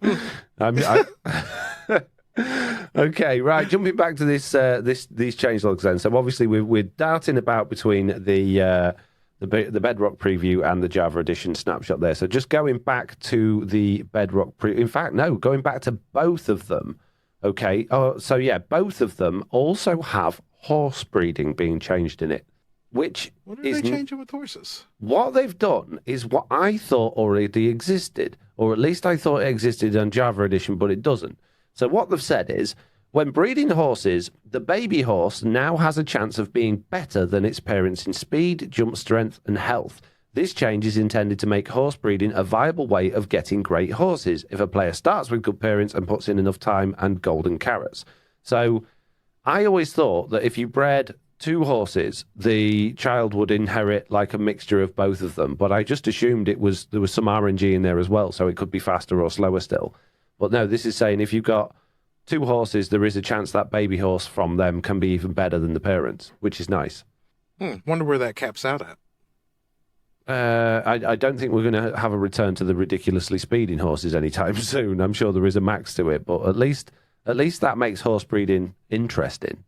Okay, right. Jumping back to these changelogs then. So obviously we're darting about between the Bedrock preview and the Java Edition snapshot there. So just going back to the Bedrock in fact, no, going back to both of them. Okay. Oh, so yeah, both of them also have horse breeding being changed in it. What are they changing with horses? What they've done is what I thought already existed, or at least I thought it existed on Java Edition, but it doesn't. So what they've said is, when breeding horses, the baby horse now has a chance of being better than its parents in speed, jump strength, and health. This change is intended to make horse breeding a viable way of getting great horses if a player starts with good parents and puts in enough time and golden carrots. So I always thought that if you bred 2 horses, the child would inherit like a mixture of both of them. But I just assumed there was some RNG in there as well, so it could be faster or slower still. But no, this is saying if you've got 2 horses, there is a chance that baby horse from them can be even better than the parents, which is nice. Wonder where that caps out at. I don't think we're going to have a return to the ridiculously speeding horses anytime soon. I'm sure there is a max to it, but at least that makes horse breeding interesting.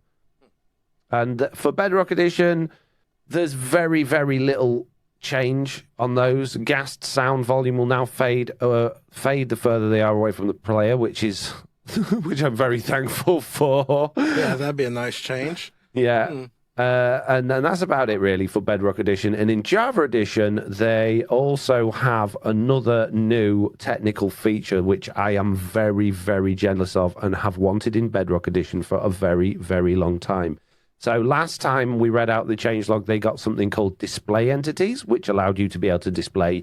And for Bedrock Edition, there's very, very little change on those. Gassed sound volume will now fade the further they are away from the player, which I'm very thankful for. Yeah, that'd be a nice change. Yeah. And that's about it, really, for Bedrock Edition. And in Java Edition, they also have another new technical feature, which I am very, very jealous of and have wanted in Bedrock Edition for a very, very long time. So last time we read out the changelog, they got something called display entities, which allowed you to be able to display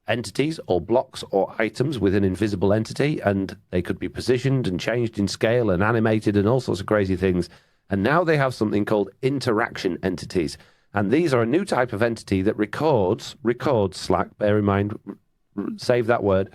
entities or blocks or items with an invisible entity, and they could be positioned and changed in scale and animated and all sorts of crazy things. And now they have something called interaction entities. And these are a new type of entity that records Slack, bear in mind, save that word,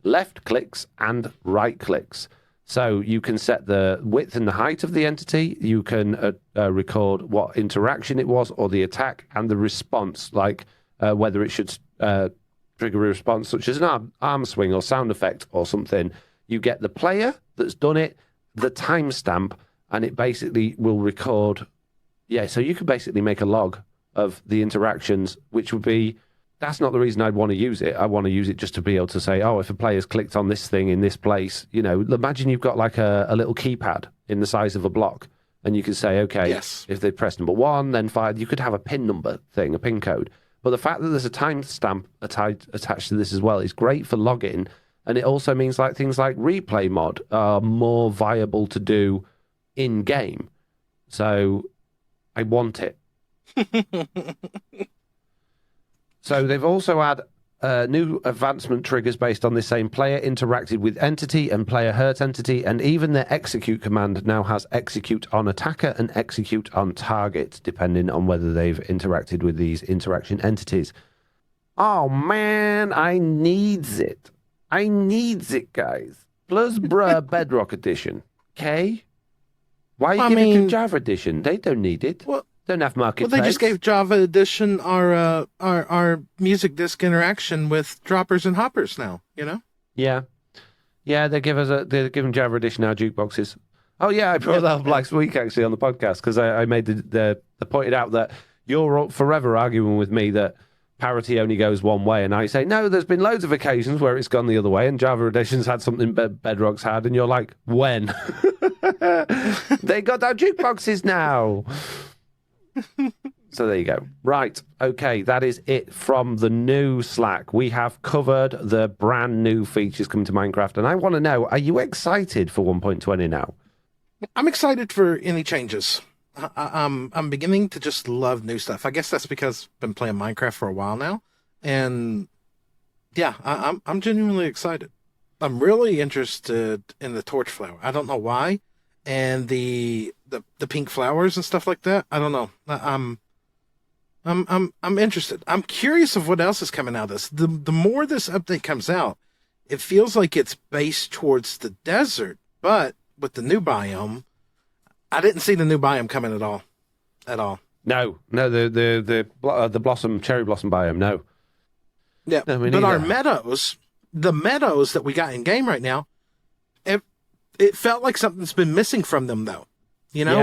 left clicks and right clicks. So you can set the width and the height of the entity. You can record what interaction it was or the attack and the response, like whether it should trigger a response such as an arm swing or sound effect or something. You get the player that's done it, the timestamp, and it basically will record. Yeah, so you could basically make a log of the interactions, which would be, that's not the reason I'd want to use it. I want to use it just to be able to say, oh, if a player's clicked on this thing in this place, imagine you've got like a little keypad in the size of a block, and you can say, okay, yes, if they press number 1, then 5, you could have a pin number thing, a pin code. But the fact that there's a timestamp attached to this as well is great for logging, and it also means like things like replay mod are more viable to do in-game. So I want it. So they've also had new advancement triggers based on this same player interacted with entity and player hurt entity, and even their execute command now has execute on attacker and execute on target, depending on whether they've interacted with these interaction entities. Oh man, I needs it. I needs it, guys. Plus, Bedrock Edition. Okay? Why are you giving it to Java Edition? They don't need it. Well, don't have market. Well, they just gave Java Edition our music disc interaction with droppers and hoppers now. Yeah, they're giving Java Edition our jukeboxes. Oh yeah, I brought that up last week actually on the podcast because I made the pointed out that you're forever arguing with me that parity only goes one way, and I say no. There's been loads of occasions where it's gone the other way, and Java Edition's had something Bedrock's had, and you're like, when? They got our jukeboxes now. So there you go. Right. Okay. That is it from the new Slack. We have covered the brand new features coming to Minecraft. And I want to know, are you excited for 1.20 now? I'm excited for any changes. I'm beginning to just love new stuff. I guess that's because I've been playing Minecraft for a while now. And yeah, I'm genuinely excited. I'm really interested in the torch flower. I don't know why. And the pink flowers and stuff like that. I don't know. I'm interested. I'm curious of what else is coming out of this. The more this update comes out, it feels like it's based towards the desert, but with the new biome, I didn't see the new biome coming at all. No, the cherry blossom biome, no. Yeah, no, but our meadows, the meadows that we got in game right now, it felt like something's been missing from them, though.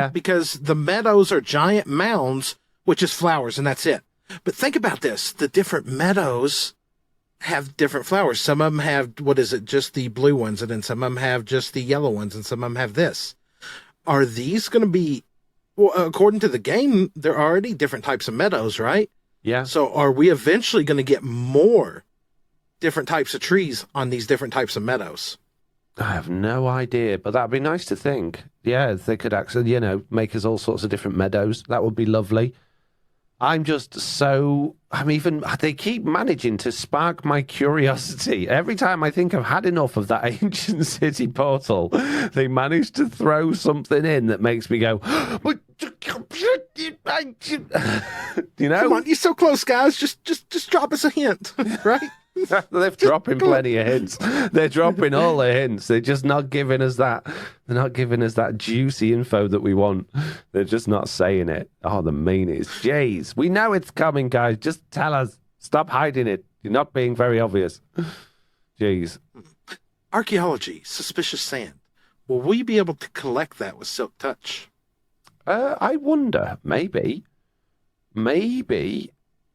Because the meadows are giant mounds, which is flowers, and that's it. But think about this. The different meadows have different flowers. Some of them have, just the blue ones, and then some of them have just the yellow ones, and some of them have this. Are these going to be, well, according to the game, there are already different types of meadows, right? Yeah. So are we eventually going to get more different types of trees on these different types of meadows? I have no idea, but that'd be nice to think. Yeah, if they could actually, make us all sorts of different meadows. That would be lovely. I'm just they keep managing to spark my curiosity. Every time I think I've had enough of that ancient city portal, they manage to throw something in that makes me go, Come on, you're so close, guys. Just drop us a hint, right? They're dropping plenty of hints. They're dropping all the hints. They're just not giving us that. They're not giving us that juicy info that we want. They're just not saying it. Oh, the meanies. Jeez. We know it's coming, guys. Just tell us. Stop hiding it. You're not being very obvious. Jeez. Archaeology, suspicious sand. Will we be able to collect that with Silk Touch? I wonder. Maybe.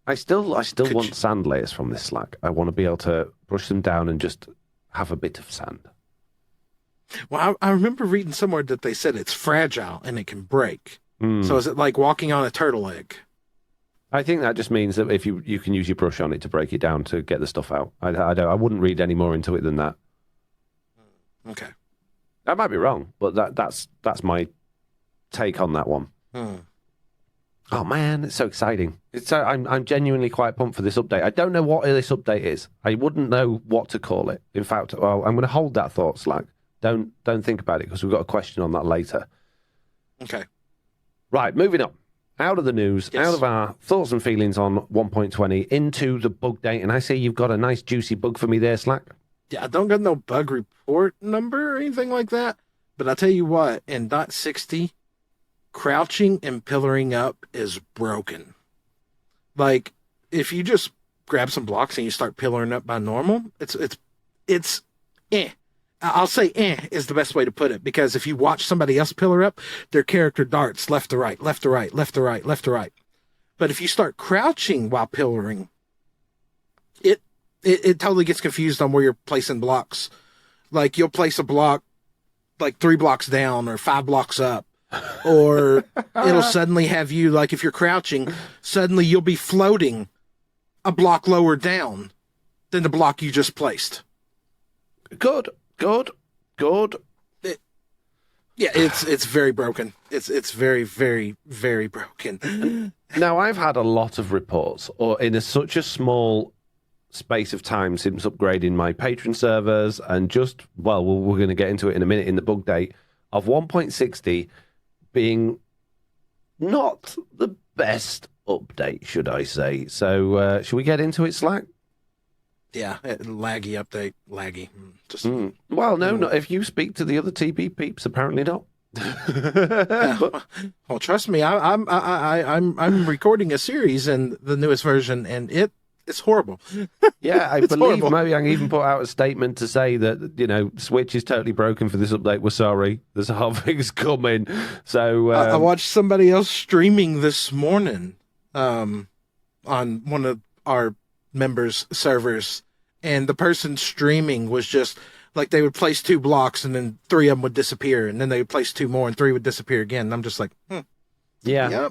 I still want sand layers from this Slack. I want to be able to brush them down and just have a bit of sand. Well, I remember reading somewhere that they said it's fragile and it can break. So is it like walking on a turtle egg? I think that just means that if you can use your brush on it to break it down to get the stuff out. I wouldn't read any more into it than that. Okay. I might be wrong, but that's my take on that one. Oh man, it's so exciting! I'm genuinely quite pumped for this update. I don't know what this update is. I wouldn't know what to call it. In fact, well, I'm going to hold that thought, Slack. Don't think about it because we've got a question on that later. Okay. Right, moving on. Out of the news, out of our thoughts and feelings on 1.20 into the bug date, and I see you've got a nice juicy bug for me there, Slack. Yeah, I don't got no bug report number or anything like that, but I'll tell you what, in .60, crouching and pillaring up is broken. Like, if you just grab some blocks and you start pillaring up by normal, it's I'll say is the best way to put it, because if you watch somebody else pillar up, their character darts left to right, left to right, left to right, left to right. But if you start crouching while pillaring, it totally gets confused on where you're placing blocks. Like, you'll place a block like 3 blocks down or 5 blocks up, or it'll suddenly have you, like, if you're crouching, suddenly you'll be floating a block lower down than the block you just placed. Good. Yeah, it's very broken. It's very, very, very broken. Now, I've had a lot of reports, or in such a small space of time since upgrading my patron servers, and just, well, we're going to get into it in a minute in the bug date, of 1.60 being not the best update, should I say. So, should we get into it, Slack? Yeah, laggy update, laggy. Well, no, if you speak to the other TP peeps, apparently not. Well, trust me, I'm recording a series in the newest version, and it's horrible. Yeah, I believe horrible. Mojang even put out a statement to say that, Switch is totally broken for this update. We're sorry. There's a hard fix coming. So I watched somebody else streaming this morning on one of our members' servers, and the person streaming was just like, they would place 2 blocks and then 3 of them would disappear, and then they would place 2 more and 3 would disappear again. And I'm just like, Yeah.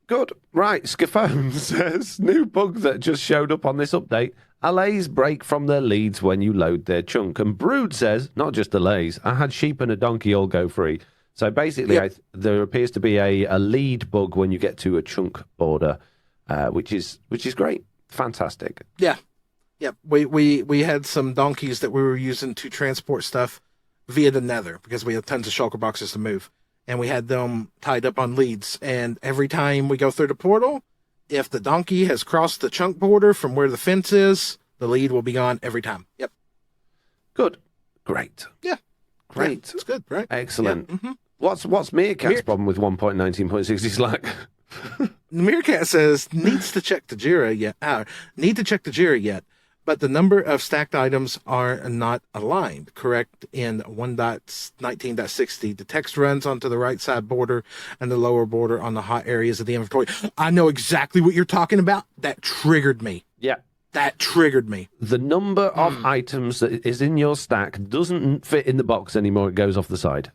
Good. Right. Scafone says, new bug that just showed up on this update. Allays break from their leads when you load their chunk. And Brood says, not just allays, I had sheep and a donkey all go free. So basically, there appears to be a lead bug when you get to a chunk border, which is great. Fantastic. Yeah. We had some donkeys that we were using to transport stuff via the nether, because we had tons of shulker boxes to move. And we had them tied up on leads. And every time we go through the portal, if the donkey has crossed the chunk border from where the fence is, the lead will be gone every time. Yep. Good. Great. Yeah. Great. Yeah, it's good, right? Excellent. Yeah. Mm-hmm. What's Meerkat's problem with 1.19.60 Slack? Meerkat says, need to check the Jira yet, but the number of stacked items are not aligned. Correct in 1.19.60. The text runs onto the right side border and the lower border on the hot areas of the inventory. I know exactly what you're talking about. That triggered me. Yeah. That triggered me. The number of items that is in your stack doesn't fit in the box anymore. It goes off the side.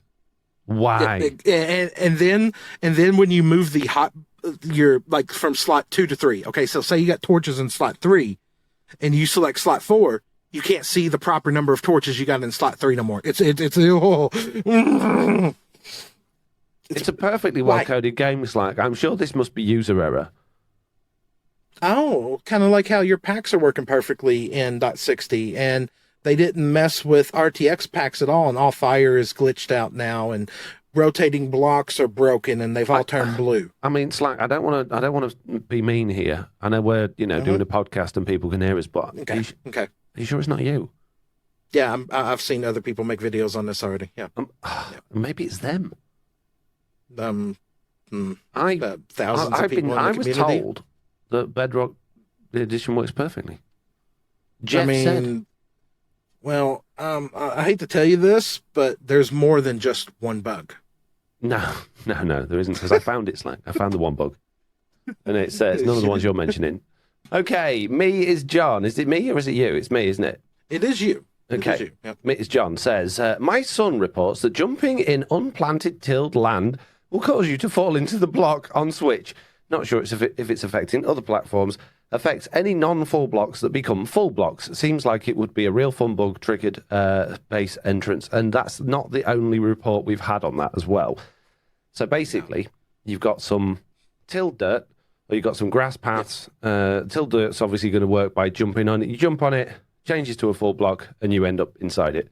Why? And then when you move the you're like from slot 2 to 3. Okay, so say you got torches in slot 3, and you select slot 4, you can't see the proper number of torches you got in slot 3 no more. It's a perfectly well-coded game, Slack. I'm sure this must be user error. Oh, kind of like how your packs are working perfectly in .60, and they didn't mess with RTX packs at all, and all fire is glitched out now, and rotating blocks are broken, and they've all turned blue. I mean, Slack, I don't want to be mean here. I know we're doing a podcast and people can hear us, but okay. Are you sure it's not you? Yeah, I've seen other people make videos on this already. Yeah, maybe it's them. Thousands of people. I was told that Bedrock Edition works perfectly. Jeff said. Well, I hate to tell you this, but there's more than just one bug. No, there isn't, because I found it, Slack. I found the one bug. And it's none of the ones you're mentioning. Okay, me is John. Is it me or is it you? It's me, isn't it? It is you. Okay. Yep. Ms. John says, my son reports that jumping in unplanted tilled land will cause you to fall into the block on Switch. Not sure if it's affecting other platforms. Affects any non-full blocks that become full blocks. Seems like it would be a real fun bug triggered base entrance. And that's not the only report we've had on that as well. So basically, you've got some tilled dirt, or you've got some grass paths. Tilled dirt's obviously going to work by jumping on it. You jump on it, changes to a full block, and you end up inside it.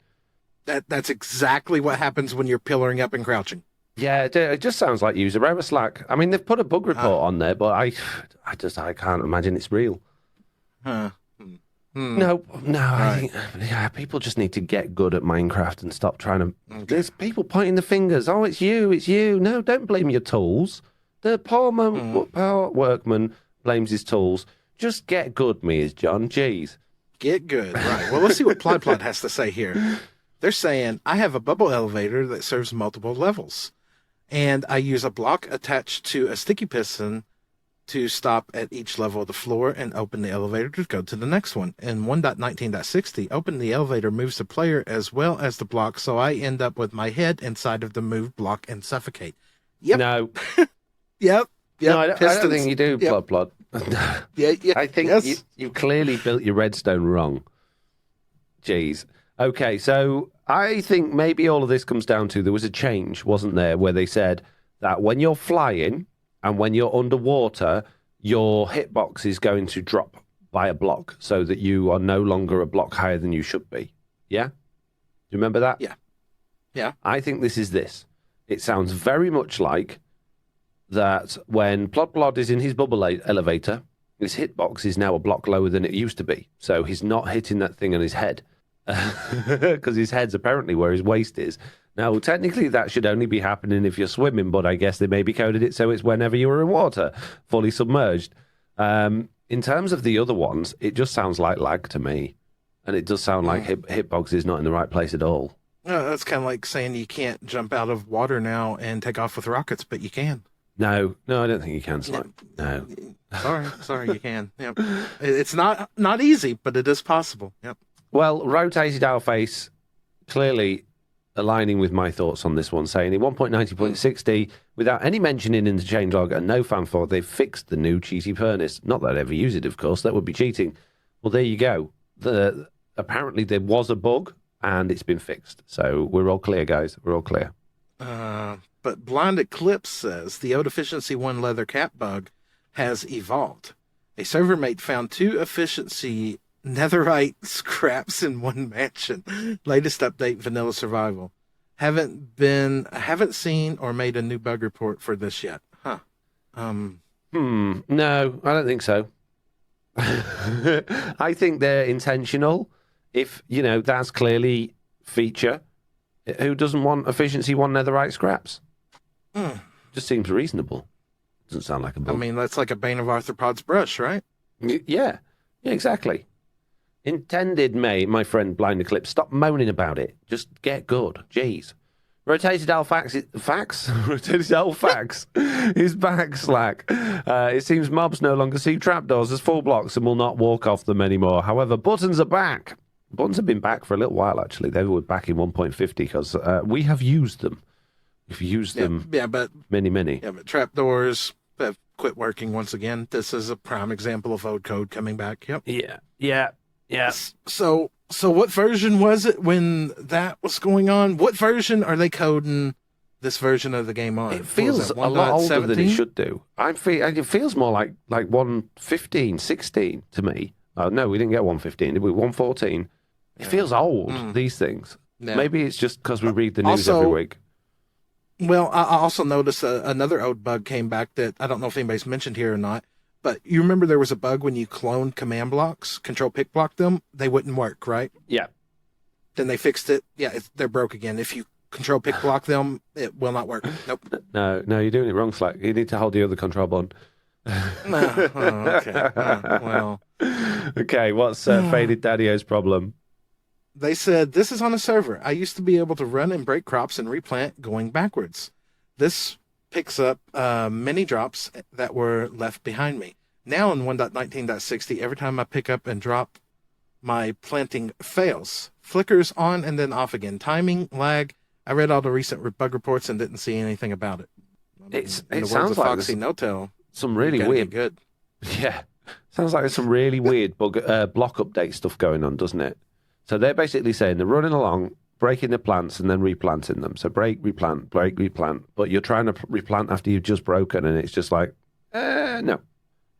That's exactly what happens when you're pillaring up and crouching. Yeah, it just sounds like user error, Slack. I mean, they've put a bug report on there, but I can't imagine it's real. Huh. No, I think people just need to get good at Minecraft and stop trying to. Okay. There's people pointing the fingers. Oh, it's you. No, don't blame your tools. The poor workman blames his tools. Just get good, Ms. John. Jeez. Get good. Right. Well, let's see what Plod has to say here. They're saying, I have a bubble elevator that serves multiple levels, and I use a block attached to a sticky piston to stop at each level of the floor and open the elevator to go to the next one. In 1.19.60, open the elevator moves the player as well as the block, so I end up with my head inside of the moved block and suffocate. Yep. No. Yep. No, I don't think you do, yep. Plod. Yeah. I think you clearly built your redstone wrong. Jeez. Okay, so I think maybe all of this comes down to there was a change, wasn't there, where they said that when you're flying and when you're underwater, your hitbox is going to drop by a block so that you are no longer a block higher than you should be. Yeah? Do you remember that? Yeah. I think this is this. It sounds very much like that when Plod is in his bubble elevator, his hitbox is now a block lower than it used to be. So he's not hitting that thing on his head. Because his head's apparently where his waist is. Now, technically, that should only be happening if you're swimming, but I guess they maybe coded it so it's whenever you were in water, fully submerged. In terms of the other ones, it just sounds like lag to me. And it does sound like hitbox is not in the right place at all. That's kind of like saying you can't jump out of water now and take off with rockets, but you can. No, I don't think you can, Slack. No. Sorry, you can. Yep. It's not easy, but it is possible. Yep. Well, Rotated Our Face clearly aligning with my thoughts on this one, saying in 1.90.60, without any mentioning in the changelog and no fanfare, they've fixed the new cheaty furnace. Not that I'd ever use it, of course. That would be cheating. Well, there you go. Apparently there was a bug, and it's been fixed. So we're all clear, guys. We're all clear. But Blind Eclipse says the old Efficiency 1 leather cap bug has evolved. A server mate found 2 efficiency netherite scraps in one mansion. Latest update, vanilla survival. Haven't seen or made a new bug report for this yet. Huh. No, I don't think so. I think they're intentional. If, that's clearly feature. Who doesn't want efficiency 1 netherite scraps? Just seems reasonable. Doesn't sound like a bug. I mean, that's like a Bane of Arthropods brush, right? Yeah, exactly. Intended, my friend Blind Eclipse. Stop moaning about it. Just get good. Jeez. Rotated Alphax is back, Slack. It seems mobs no longer see trapdoors as full blocks and will not walk off them anymore. However, buttons are back. Buttons have been back for a little while, actually. They were back in 1.50 because we have used them. We've used them but many. Yeah, but trapdoors have quit working once again. This is a prime example of old code coming back. Yep. Yeah. So what version was it when that was going on? What version are they coding this version of the game on? It feels a lot older than it should do. It feels more like 1.15, 16 to me. Oh, no, we didn't get 1.15. Did we? 1.14. It feels old, these things. Yeah. Maybe it's just because we read the news every week. Well, I also noticed another old bug came back that I don't know if anybody's mentioned here or not. But you remember there was a bug when you cloned command blocks, control pick block them, they wouldn't work, right? Yeah. Then they fixed it. Yeah, they're broke again. If you control pick block them, it will not work. Nope. No, you're doing it wrong, Slack. You need to hold the other control button. No. Okay. Well. Okay, what's Faded Daddy-O's problem? They said, this is on a server. I used to be able to run and break crops and replant going backwards. This picks up many drops that were left behind me. Now in 1.19.60, every time I pick up and drop my planting fails. Flickers on and then off again. Timing, lag. I read all the recent bug reports and didn't see anything about it. It sounds like Foxy No-Tail, some really weird. Good. Yeah, sounds like there's some really weird block update stuff going on, doesn't it? So they're basically saying they're running along, breaking the plants and then replanting them. So break, replant, but you're trying to replant after you've just broken, and it's just like, no.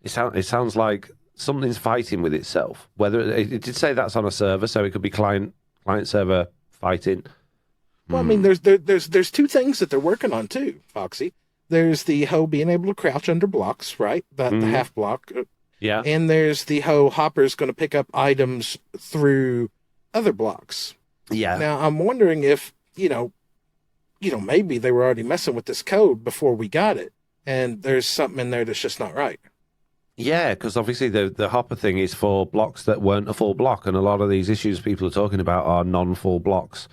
It sounds like something's fighting with itself. Whether it did say that's on a server, so it could be client server fighting. Well, I mean, there's two things that they're working on too, Foxy. There's the hoe being able to crouch under blocks, right? The half block. Yeah. And there's the hoe hopper's going to pick up items through other blocks. Yeah. Now, I'm wondering if, maybe they were already messing with this code before we got it, and there's something in there that's just not right. Yeah, because obviously the hopper thing is for blocks that weren't a full block, and a lot of these issues people are talking about are non-full blocks.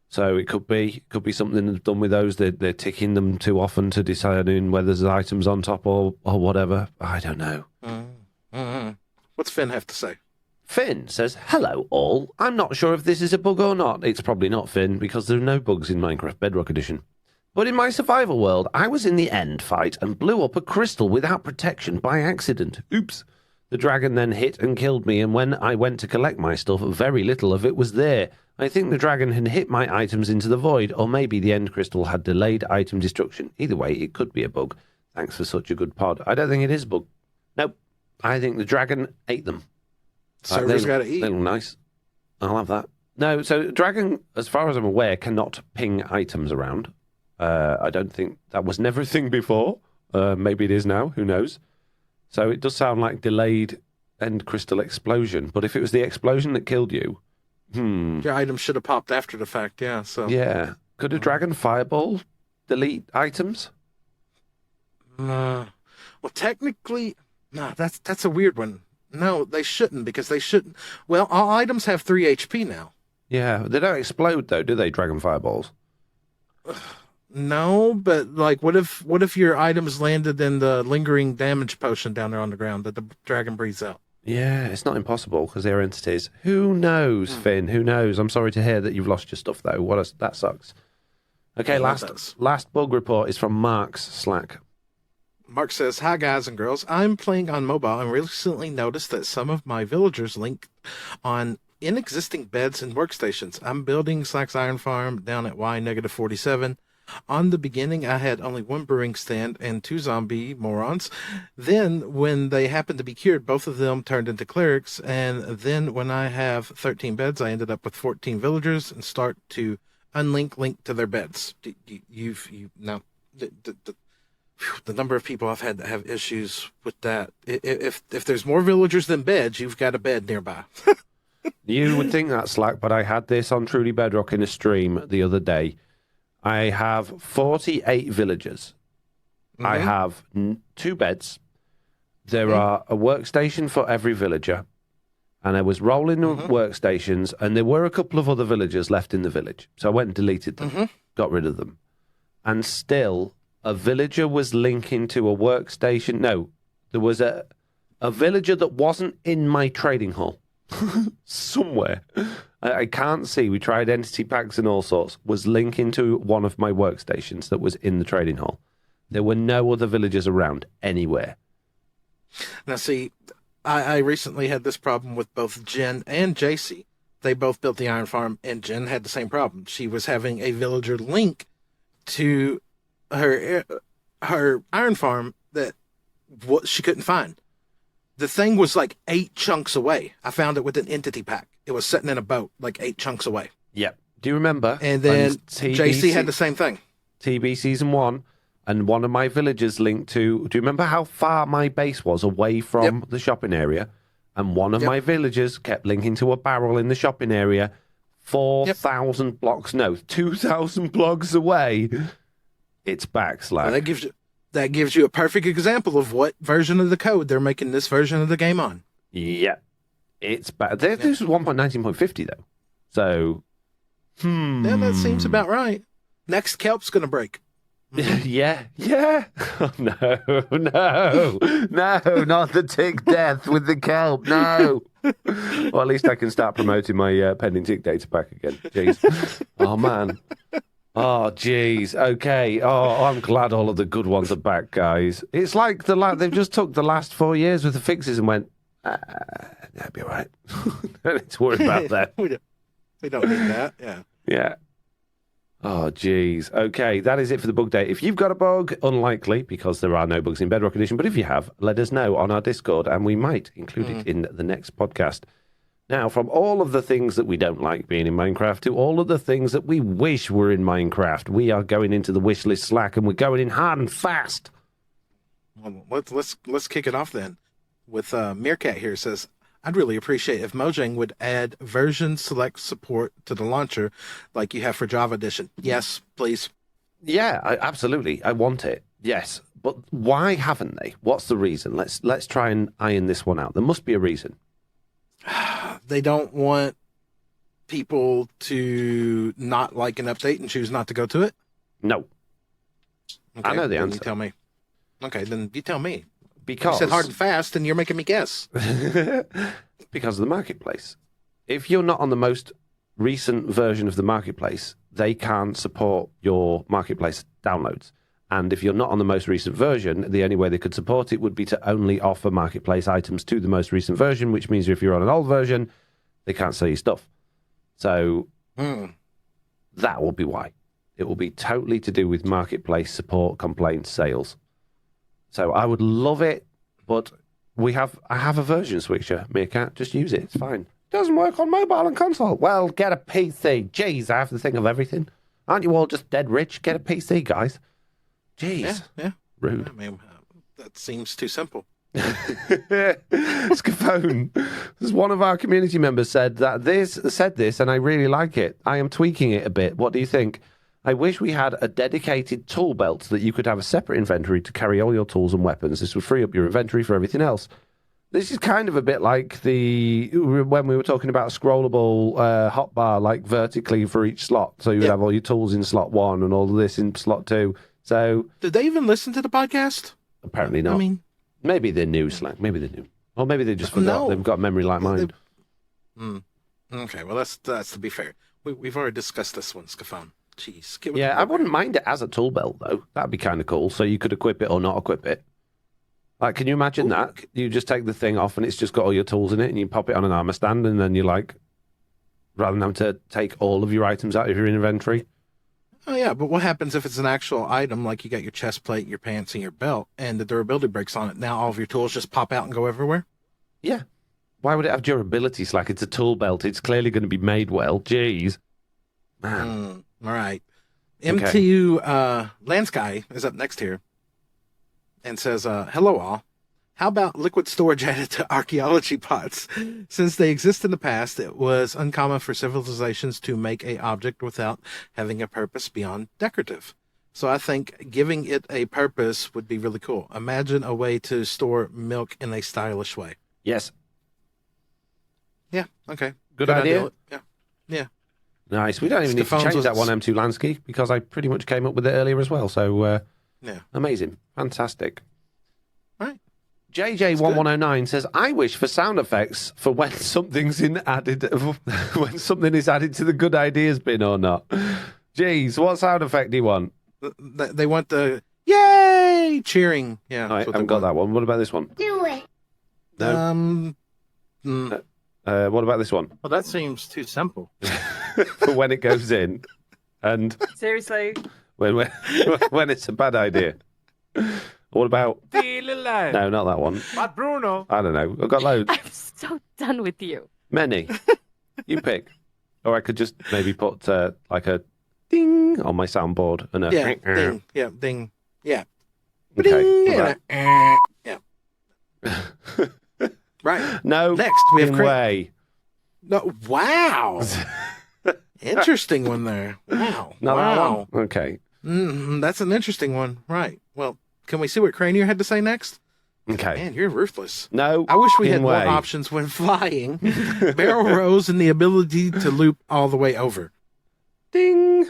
So it could be something that's done with those. They're ticking them too often to deciding whether there's items on top or whatever. I don't know. What's Finn have to say? Finn says, "Hello all. I'm not sure if this is a bug or not. It's probably not, Finn, because there are no bugs in Minecraft Bedrock Edition. But in my survival world, I was in the end fight and blew up a crystal without protection by accident. Oops. The dragon then hit and killed me, and when I went to collect my stuff, very little of it was there. I think the dragon had hit my items into the void, or maybe the end crystal had delayed item destruction. Either way, it could be a bug. Thanks for such a good pod. I don't think it is a bug. Nope. I think the dragon ate them. Server's got to eat. They look nice. I'll have that. No, so dragon, as far as I'm aware, cannot ping items around. I don't think that was never a thing before. Maybe it is now. Who knows? So it does sound like delayed end crystal explosion. But if it was the explosion that killed you, your item should have popped after the fact. Yeah. So yeah, could a dragon fireball delete items? Well, technically, no. That's a weird one. No, they shouldn't, because they shouldn't. Well, all items have 3 HP now. Yeah, they don't explode though, do they? Dragon fireballs. No, but like, what if your items landed in the lingering damage potion down there on the ground that the dragon breathes out? Yeah, it's not impossible because they're entities. Who knows, Finn? Who knows? I'm sorry to hear that you've lost your stuff though. That sucks. Okay, Yeah, last bug report is from Mark's Slack. Mark says, "Hi guys and girls. I'm playing on mobile and recently noticed that some of my villagers link on inexisting beds and workstations. I'm building Slack's iron farm down at Y-47. On the beginning, I had only 1 brewing stand and 2 zombie morons. Then, when they happened to be cured, both of them turned into clerics. And then, when I have 13 beds, I ended up with 14 villagers and start to link to their beds." The number of people I've had that have issues with that. If there's more villagers than beds, you've got a bed nearby. You would think that, Slack, but I had this on Truly Bedrock in a stream the other day. I have 48 villagers. I have 2 beds. There are a workstation for every villager. And I was rolling the workstations, and there were a couple of other villagers left in the village. So I went and deleted them, got rid of them. And still, a villager was linking to a workstation. No, there was a villager that wasn't in my trading hall. Somewhere. I can't see. We tried entity packs and all sorts. Was linking to one of my workstations that was in the trading hall. There were no other villagers around anywhere. Now, see, I recently had this problem with both Jen and JC. They both built the iron farm, and Jen had the same problem. She was having a villager link to her iron farm that she couldn't find. The thing was like 8 chunks away. I found it with an entity pack. It was sitting in a boat, like 8 chunks away. Yep. Do you remember? And then JC had the same thing. TB Season 1, and one of my villagers linked to... Do you remember how far my base was away from the shopping area? And one of my villagers kept linking to a barrel in the shopping area 4,000 blocks... No, 2,000 blocks away. It's back, Slack. Well, that gives you a perfect example of what version of the code they're making this version of the game on. Yeah. It's bad. This was 1.19.50, though. So, Yeah, that seems about right. Next kelp's going to break. Yeah. Oh, no, not the tick death with the kelp. No. Well, at least I can start promoting my pending tick data pack again. Jeez. Oh, man. Oh, jeez. Okay. Oh, I'm glad all of the good ones are back, guys. It's like they've just took the last 4 years with the fixes and went, that'd be all right. Don't need to worry about that. we don't need that. Yeah. Yeah. Oh, jeez. Okay, that is it for the bug day. If you've got a bug, unlikely, because there are no bugs in Bedrock Edition, but if you have, let us know on our Discord, and we might include it in the next podcast. Now, from all of the things that we don't like being in Minecraft to all of the things that we wish were in Minecraft, we are going into the wish list Slack, and we're going in hard and fast. Well, let's kick it off then. With Meerkat here says, I'd really appreciate if Mojang would add version select support to the launcher like you have for Java Edition. Yes, please. Yeah, absolutely. I want it. Yes. But why haven't they? What's the reason? Let's try and iron this one out. There must be a reason. They don't want people to not like an update and choose not to go to it? No. Okay, I know the answer. You tell me. Okay, then you tell me. Because you said hard and fast, and you're making me guess. Because of the marketplace. If you're not on the most recent version of the marketplace, they can't support your marketplace downloads. And if you're not on the most recent version, the only way they could support it would be to only offer marketplace items to the most recent version, which means if you're on an old version, they can't sell you stuff. So that will be why. It will be totally to do with marketplace support, complaints, sales. So I would love it, but I have a version switcher, Meerkat. Just use it. It's fine. Doesn't work on mobile and console. Well, get a PC. Jeez, I have to think of everything. Aren't you all just dead rich? Get a PC, guys. Jeez. Yeah. Rude. I mean, that seems too simple. Scafone. There's one of our community members said this, and I really like it. I am tweaking it a bit. What do you think? I wish we had a dedicated tool belt so that you could have a separate inventory to carry all your tools and weapons. This would free up your inventory for everything else. This is kind of a bit like when we were talking about a scrollable hotbar, like vertically for each slot. So you would have all your tools in slot 1 and all of this in slot 2. So did they even listen to the podcast? Apparently not. I mean, maybe they're new, Slack. Maybe they're new. Or maybe they just forgot. No. They've got memory like mine. Okay, well, that's to be fair. We've already discussed this one, Scafone. Jeez. Yeah, I wouldn't mind it as a tool belt, though. That'd be kind of cool. So you could equip it or not equip it. Like, can you imagine that? You just take the thing off and it's just got all your tools in it and you pop it on an armor stand and then you rather than having to take all of your items out of your inventory. Oh, yeah, but what happens if it's an actual item, like you got your chest plate, your pants, and your belt, and the durability breaks on it? Now all of your tools just pop out and go everywhere? Yeah. Why would it have durability, Slack? It's a tool belt. It's clearly going to be made well. Jeez. Man. All right. MTU Landsky is up next here and says, hello all. How about liquid storage added to archaeology pots? Since they exist in the past, it was uncommon for civilizations to make a object without having a purpose beyond decorative. So I think giving it a purpose would be really cool. Imagine a way to store milk in a stylish way. Yes. Yeah, okay. Good idea. Yeah. Nice. We don't even need to change that one, M2 Lansky, because I pretty much came up with it earlier as well. So, amazing. Fantastic. Right. JJ1109 says, I wish for sound effects for when something's when something is added to the good ideas bin or not. Jeez, what sound effect do you want? They want the yay cheering. Yeah. I haven't got that one. What about this one? Do it. No. What about this one? Well, that seems too simple. For when it goes in, and Seriously? when it's a bad idea. What about? Feel alive. No, not that one. But Bruno. I don't know. I've got loads. I'm so done with you. Many. You pick. Or I could just maybe put like a ding on my soundboard and a ding. Yeah, ding. Yeah. Okay. Ding, yeah. Right. No. Next, we have way. No. Wow. Interesting one there. Wow. Not wow. That one? Okay. That's an interesting one. Right. Well, can we see what Cranier had to say next? Okay. Man, you're ruthless. No. I wish we had way. more options when flying. Barrel rolls and the ability to loop all the way over. Ding.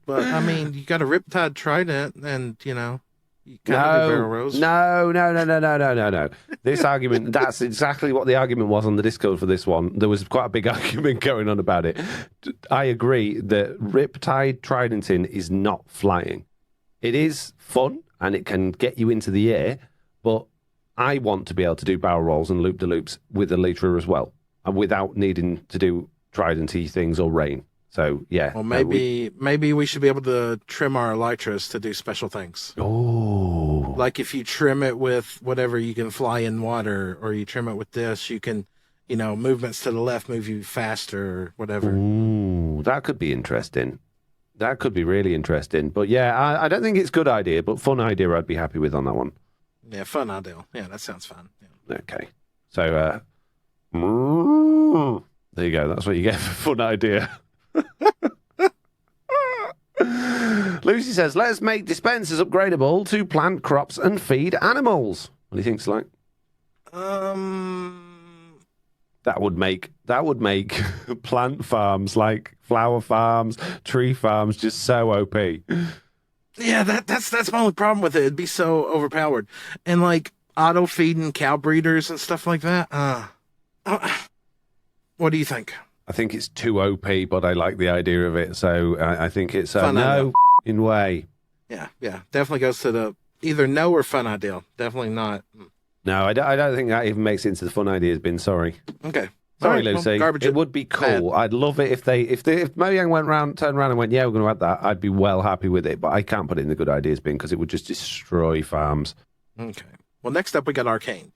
But, I mean, you got a Riptide Trident and, You kind of do barrel rolls. No. This argument, that's exactly what the argument was on the Discord for this one. There was quite a big argument going on about it. I agree that Riptide Tridenting is not flying. It is fun, and it can get you into the air, but I want to be able to do barrel rolls and loop-de-loops with Elytra as well, and without needing to do Tridenty things or rain. So, yeah. Well, maybe we should be able to trim our Elytras to do special things. Oh. Like if you trim it with whatever, you can fly in water, or you trim it with this, you can, movements to the left move you faster or whatever. Ooh, that could be interesting. That could be really interesting. But yeah, I don't think it's a good idea, but fun idea I'd be happy with on that one. Yeah, fun idea. Yeah, that sounds fun. Yeah. Okay. So, there you go. That's what you get for fun idea. Lucy says, let's make dispensers upgradable to plant crops and feed animals. What do you think, Slack? That would make plant farms, like flower farms, tree farms, just so OP. Yeah, that's my only problem with it. It'd be so overpowered. And like auto feeding cow breeders and stuff like that. What do you think? I think it's too OP, but I like the idea of it. So I think it's a no in way. Yeah, definitely goes to the either no or fun ideal. Definitely not. No, I don't think that even makes it into the fun ideas bin. Sorry. Okay. Sorry, right, Lucy. Well, it would be cool. Bad. I'd love it if Mojang turned around and went, yeah, we're going to add that. I'd be well happy with it, but I can't put it in the good ideas bin because it would just destroy farms. Okay. Well, next up we got Arcane.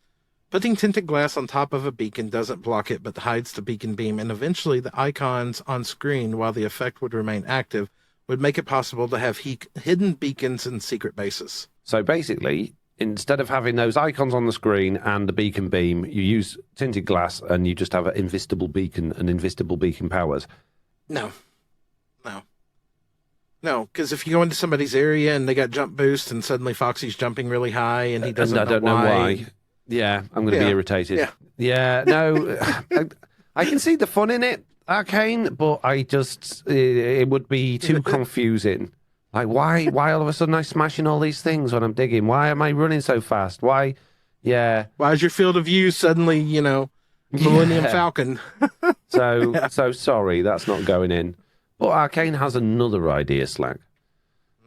Putting tinted glass on top of a beacon doesn't block it, but hides the beacon beam, and eventually the icons on screen, while the effect would remain active, would make it possible to have hidden beacons in secret bases. So basically, instead of having those icons on the screen and the beacon beam, you use tinted glass and you just have an invisible beacon and invisible beacon powers. No, because if you go into somebody's area and they got jump boost and suddenly Foxy's jumping really high and he doesn't know why. Yeah, I'm going to be irritated. Yeah, no, I can see the fun in it, Arcane, but it would be too confusing. Like, why all of a sudden I'm smashing all these things when I'm digging? Why am I running so fast? Why? Yeah. Why is your field of view suddenly, Millennium Falcon? So sorry, that's not going in. But Arcane has another idea, Slack.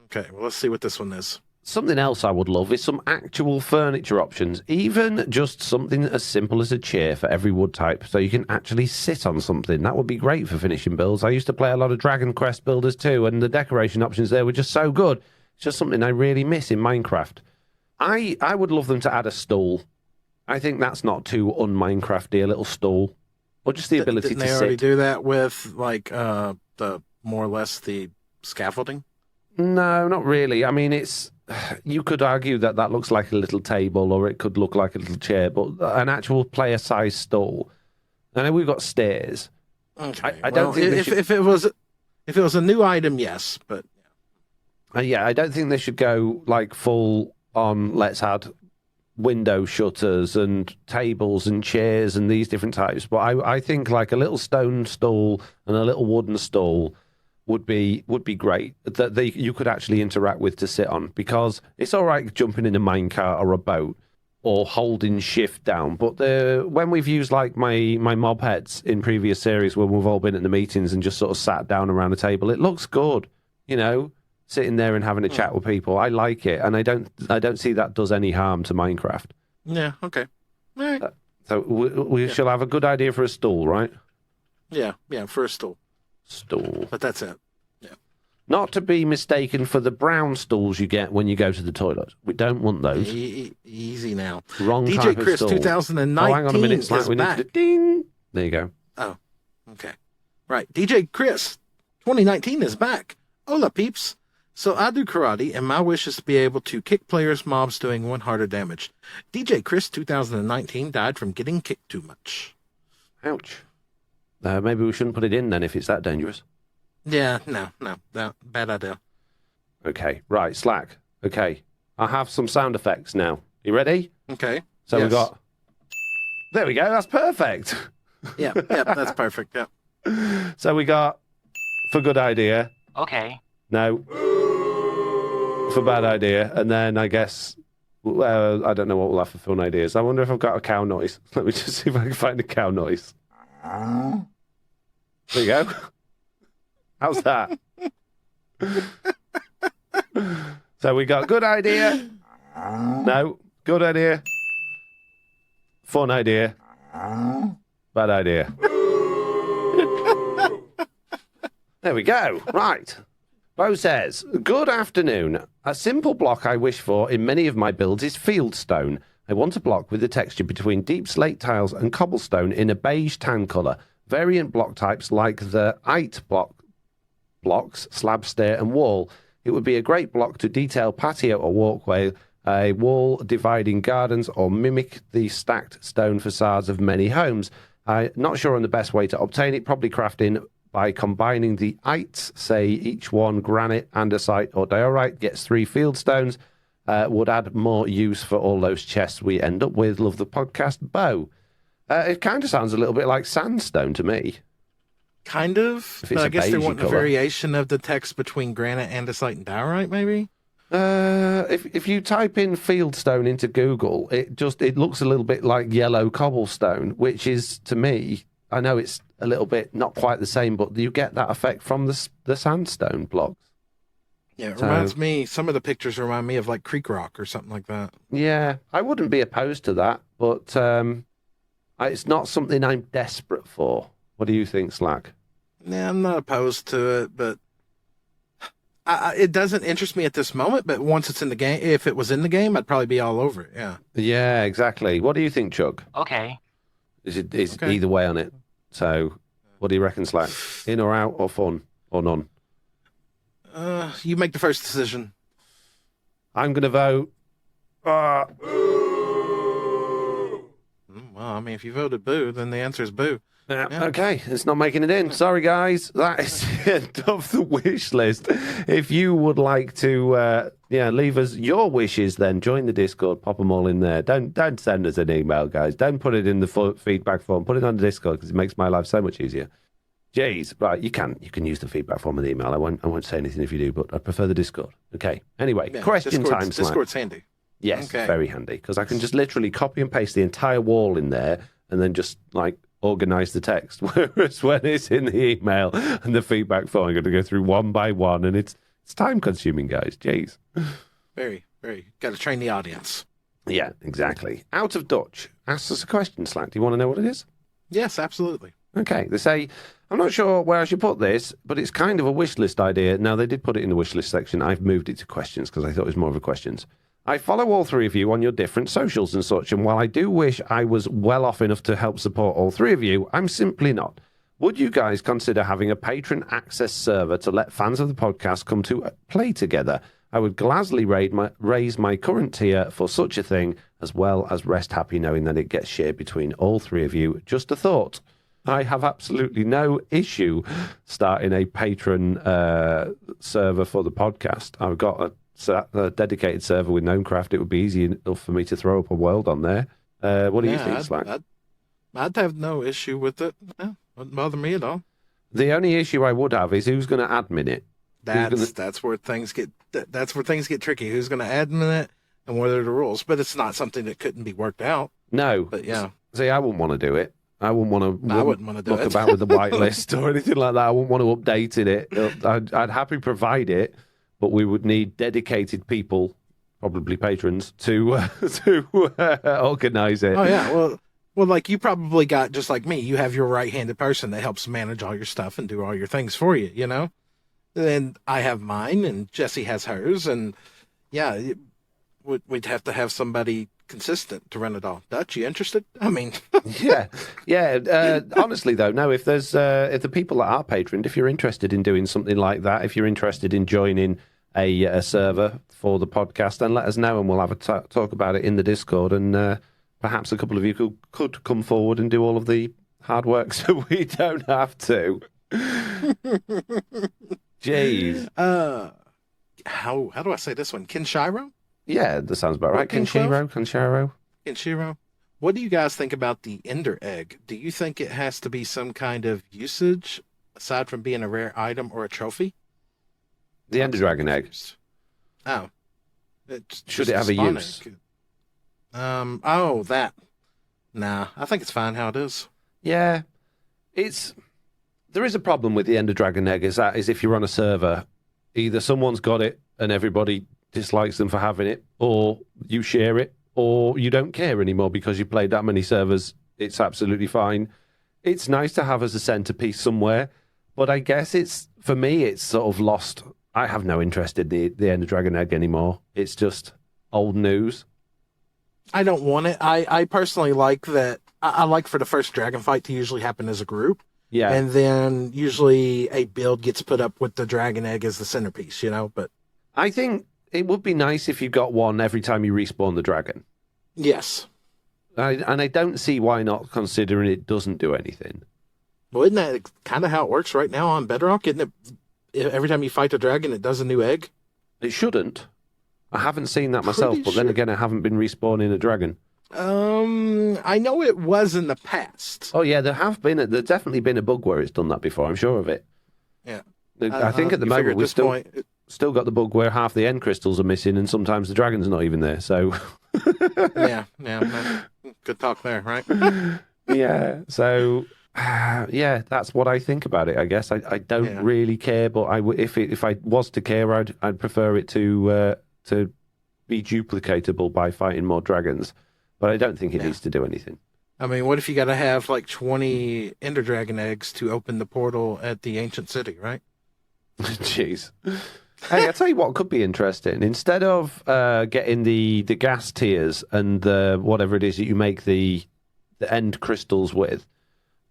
Okay, well, let's see what this one is. Something else I would love is some actual furniture options, even just something as simple as a chair for every wood type, so you can actually sit on something. That would be great for finishing builds. I used to play a lot of Dragon Quest builders too, and the decoration options there were just so good. It's just something I really miss in Minecraft. I would love them to add a stool. I think that's not too un-Minecrafty, a little stool. Or just the ability to sit. Didn't they already do that with, like, the more or less the scaffolding? No, not really. I mean, you could argue that looks like a little table or it could look like a little chair, but an actual player-sized stool. I know we've got stairs. Okay. I don't think if it was a new item, yes, but I don't think they should go like full on. Let's add window shutters and tables and chairs and these different types. But I think like a little stone stool and a little wooden stool would be great that you could actually interact with to sit on, because it's all right jumping in a minecart or a boat or holding shift down, but when we've used like my mob heads in previous series when we've all been at the meetings and just sort of sat down around a table, it looks good, sitting there and having a chat with people. I like it, and I don't see that does any harm to Minecraft. Yeah, okay. All right. So we shall have a good idea for a stool, right? Yeah, for a stool. But that's it. Yeah. Not to be mistaken for the brown stools you get when you go to the toilet. We don't want those. Easy now. Wrong DJ type Chris of stool. 2019 hang on a minute, Slack. We back. need to ding. There you go. Oh, okay. Right. DJ Chris 2019 is back. Hola, peeps. So I do karate, and my wish is to be able to kick players' mobs doing 1 harder damage. DJ Chris 2019 died from getting kicked too much. Ouch. Maybe we shouldn't put it in then if it's that dangerous. Yeah, no, bad idea. Okay, right, Slack. Okay, I have some sound effects now. You ready? Okay. So yes. we got... There we go, that's perfect. Yeah, that's perfect, yeah. So we got, for good idea... Okay. No. for bad idea, and then I guess I don't know what we'll have for fun ideas. I wonder if I've got a cow noise. Let me just see if I can find a cow noise. There you go. How's that? So we got good idea. No, good idea. Fun idea. Bad idea. There we go. Right. Bo says, good afternoon. A simple block I wish for in many of my builds is fieldstone. I want a block with the texture between deep slate tiles and cobblestone in a beige tan colour. Variant block types like the eight blocks, slab, stair and wall. It would be a great block to detail patio or walkway, a wall dividing gardens, or mimic the stacked stone facades of many homes. I'm not sure on the best way to obtain it, probably crafting by combining the eights, say each one granite, andesite or diorite, gets 3 field stones, would add more use for all those chests we end up with. Love the podcast, Bo. It kind of sounds a little bit like sandstone to me. Kind of. But I guess they want a variation of the text between granite, andesite, and diorite, maybe? If you type in fieldstone into Google, it looks a little bit like yellow cobblestone, which is, to me, I know it's a little bit not quite the same, but you get that effect from the sandstone blocks. Yeah, it reminds me, some of the pictures remind me of like Creek Rock or something like that. Yeah, I wouldn't be opposed to that, but it's not something I'm desperate for. What do you think, Slack? Yeah, I'm not opposed to it, but it doesn't interest me at this moment. But once it's in the game, if it was in the game, I'd probably be all over it. Yeah. Yeah, exactly. What do you think, Chuck? Okay. Is okay. Either way on it? So, what do you reckon, Slack? In or out, or fun, or none? You make the first decision. I'm going to vote. Well, I mean, if you voted boo, then the answer is boo. Yeah. Okay, it's not making it in. Sorry, guys. That is the end of the wish list. If you would like to, leave us your wishes, then join the Discord. Pop them all in there. Don't send us an email, guys. Don't put it in the feedback form. Put it on the Discord because it makes my life so much easier. Jeez, right? You can use the feedback form in the email. I won't say anything if you do, but I prefer the Discord. Okay. Anyway, question time. Discord's handy. Yes, okay. Very handy because I can just literally copy and paste the entire wall in there and then just organize the text. Whereas when it's in the email and the feedback form, I'm going to go through one by one, and it's time consuming, guys. Jeez. Very, very. Got to train the audience. Yeah, exactly. Out of Dutch asks us a question, Slack. Do you want to know what it is? Yes, absolutely. Okay. They say, I'm not sure where I should put this, but it's kind of a wish list idea. Now, they did put it in the wish list section. I've moved it to questions because I thought it was more of a questions. I follow all 3 of you on your different socials and such, and while I do wish I was well off enough to help support all 3 of you, I'm simply not. Would you guys consider having a patron access server to let fans of the podcast come to play together? I would gladly raise my current tier for such a thing, as well as rest happy knowing that it gets shared between all 3 of you. Just a thought. I have absolutely no issue starting a patron server for the podcast. I've got a dedicated server with Gnomecraft. It would be easy enough for me to throw up a world on there. What do you think, Slack? I'd have no issue with it. Yeah, wouldn't bother me at all. The only issue I would have is who's going to admin it. That's where things get tricky. Who's going to admin it, and what are the rules? But it's not something that couldn't be worked out. No, but yeah. See, I wouldn't want to do it. I wouldn't want to. I wouldn't want to do look about with the whitelist or anything like that. I wouldn't want to update it. I'd happily provide it, but we would need dedicated people, probably patrons, to organize it. Oh yeah, well, like you probably got, just like me, you have your right-handed person that helps manage all your stuff and do all your things for you. You know, and I have mine, and Jesse has hers, and yeah, we'd have to have somebody consistent to run it all. Dutch, you interested? I mean, yeah. Honestly, though, no. If there's if the people that are patroned, if you're interested in doing something like that, if you're interested in joining a server for the podcast, then let us know, and we'll have a talk about it in the Discord, and perhaps a couple of you could come forward and do all of the hard work, so we don't have to. Jeez. How do I say this one? Kenshiro? Yeah, that sounds about right. Kenshiro. What do you guys think about the Ender Egg? Do you think it has to be some kind of usage, aside from being a rare item or a trophy? The Ender Dragon Egg. Oh. It's Should just it have a spawn use? egg. Oh, that. Nah, I think it's fine how it is. Yeah, there is a problem with the Ender Dragon egg. Is if you're on a server, either someone's got it and everybody dislikes them for having it, or you share it, or you don't care anymore because you played that many servers. It's absolutely fine. It's nice to have as a centerpiece somewhere, but I guess for me, it's sort of lost. I have no interest in the Ender Dragon egg anymore. It's just old news. I don't want it. I personally like that. I like for the first dragon fight to usually happen as a group. Yeah. And then usually a build gets put up with the dragon egg as the centerpiece, but I think it would be nice if you got one every time you respawn the dragon. yes. And I don't see why not, considering it doesn't do anything. Well, isn't that kind of how it works right now on Bedrock? Isn't it every time you fight a dragon, it does a new egg? It shouldn't. I haven't seen that myself, Pretty but then sure. again, I haven't been respawning a dragon. I know it was in the past. Oh yeah, there's definitely been a bug where it's done that before. I'm sure of it. Yeah. I think at the You figure moment we've this point, still got the bug where half the end crystals are missing, and sometimes the dragon's not even there. So yeah. Good talk there, right? yeah, so yeah, that's what I think about it. I guess I don't really care, but if I was to care, I'd prefer it to be duplicatable by fighting more dragons. But I don't think it needs to do anything. I mean, what if you got to have like 20 Ender Dragon eggs to open the portal at the ancient city, right? Jeez. Hey, I tell you what could be interesting. Instead of getting the gas tiers and whatever it is that you make the end crystals with,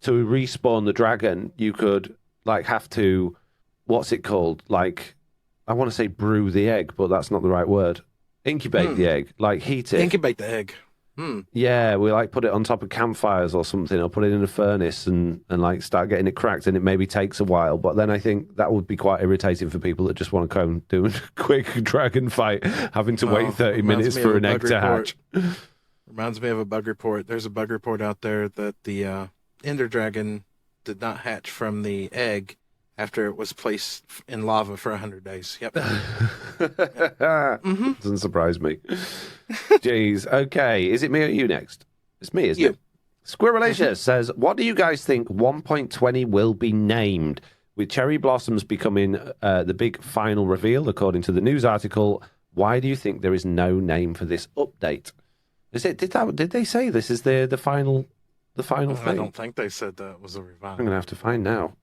to respawn the dragon, you could have to, what's it called? I want to say brew the egg, but that's not the right word. Incubate the egg, heat it. Incubate the egg. Yeah, we put it on top of campfires or something, or put it in a furnace and start getting it cracked, and it maybe takes a while. But then I think that would be quite irritating for people that just want to go and do a quick dragon fight, having to wait 30 minutes for an egg to hatch. Reminds me of a bug report. There's a bug report out there that the Ender Dragon did not hatch from the egg after it was placed in lava for 100 days. Yep. Doesn't surprise me. Jeez. Okay. Is it me or you next? It's me, isn't it? Squirrelacious says, what do you guys think 1.20 will be named? With cherry blossoms becoming the big final reveal, according to the news article, why do you think there is no name for this update? Did they say this is the final thing? I don't think they said that was a revival. I'm going to have to find now.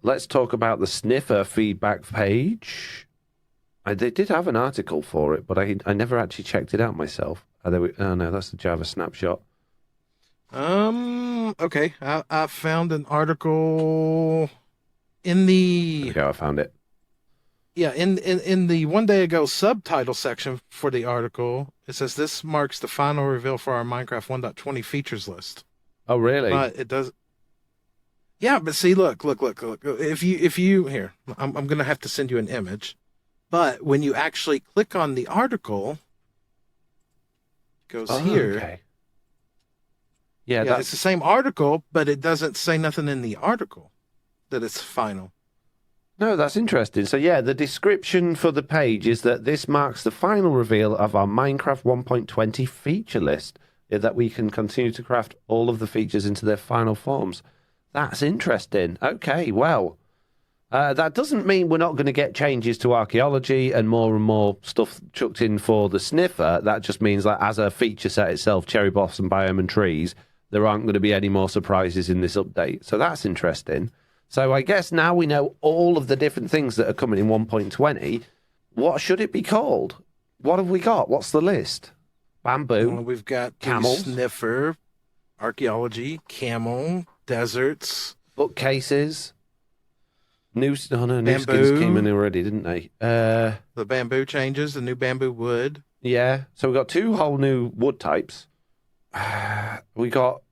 Let's talk about the Sniffer feedback page. They did have an article for it, but I never actually checked it out myself. Oh no, that's the Java Snapshot. Okay. I found an article in the... There we go, I found it. Yeah, in the one day ago subtitle section for the article, it says this marks the final reveal for our Minecraft 1.20 features list. Oh, really? But it does... Yeah, but see, look. If you here, I'm gonna have to send you an image. But when you actually click on the article, it goes here. Okay. Yeah, it's the same article, but it doesn't say nothing in the article that it's final. No, that's interesting. So yeah, the description for the page is that this marks the final reveal of our Minecraft 1.20 feature list, that we can continue to craft all of the features into their final forms. That's interesting. Okay, well, that doesn't mean we're not going to get changes to archaeology and more stuff chucked in for the Sniffer. That just means that as a feature set itself, cherry blossom biome and trees, there aren't going to be any more surprises in this update. So that's interesting. So I guess now we know all of the different things that are coming in 1.20. What should it be called? What have we got? What's the list? Bamboo. Well, we've got camels, Sniffer, archaeology, camel, deserts, bookcases. New skins Bamboo. came in already, didn't they? the bamboo changes, the new bamboo wood. Yeah. So we got 2 whole new wood types. We got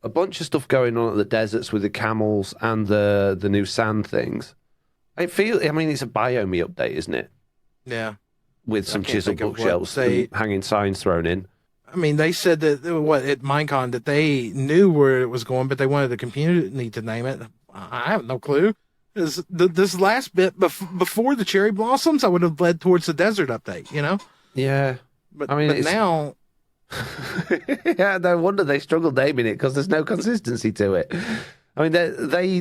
a bunch of stuff going on at the deserts with the camels and the new sand things. I mean, it's a biome update, isn't it? Yeah. With some can't chiseled think of what bookshelves they- and hanging signs thrown in. I mean, they said that at Minecon that they knew where it was going, but they wanted the community to name it. I have no clue. This last bit before the cherry blossoms, I would have led towards the desert update, you know? Yeah. But, I mean, but now... Yeah, no wonder they struggled naming it, because there's no consistency to it. I mean,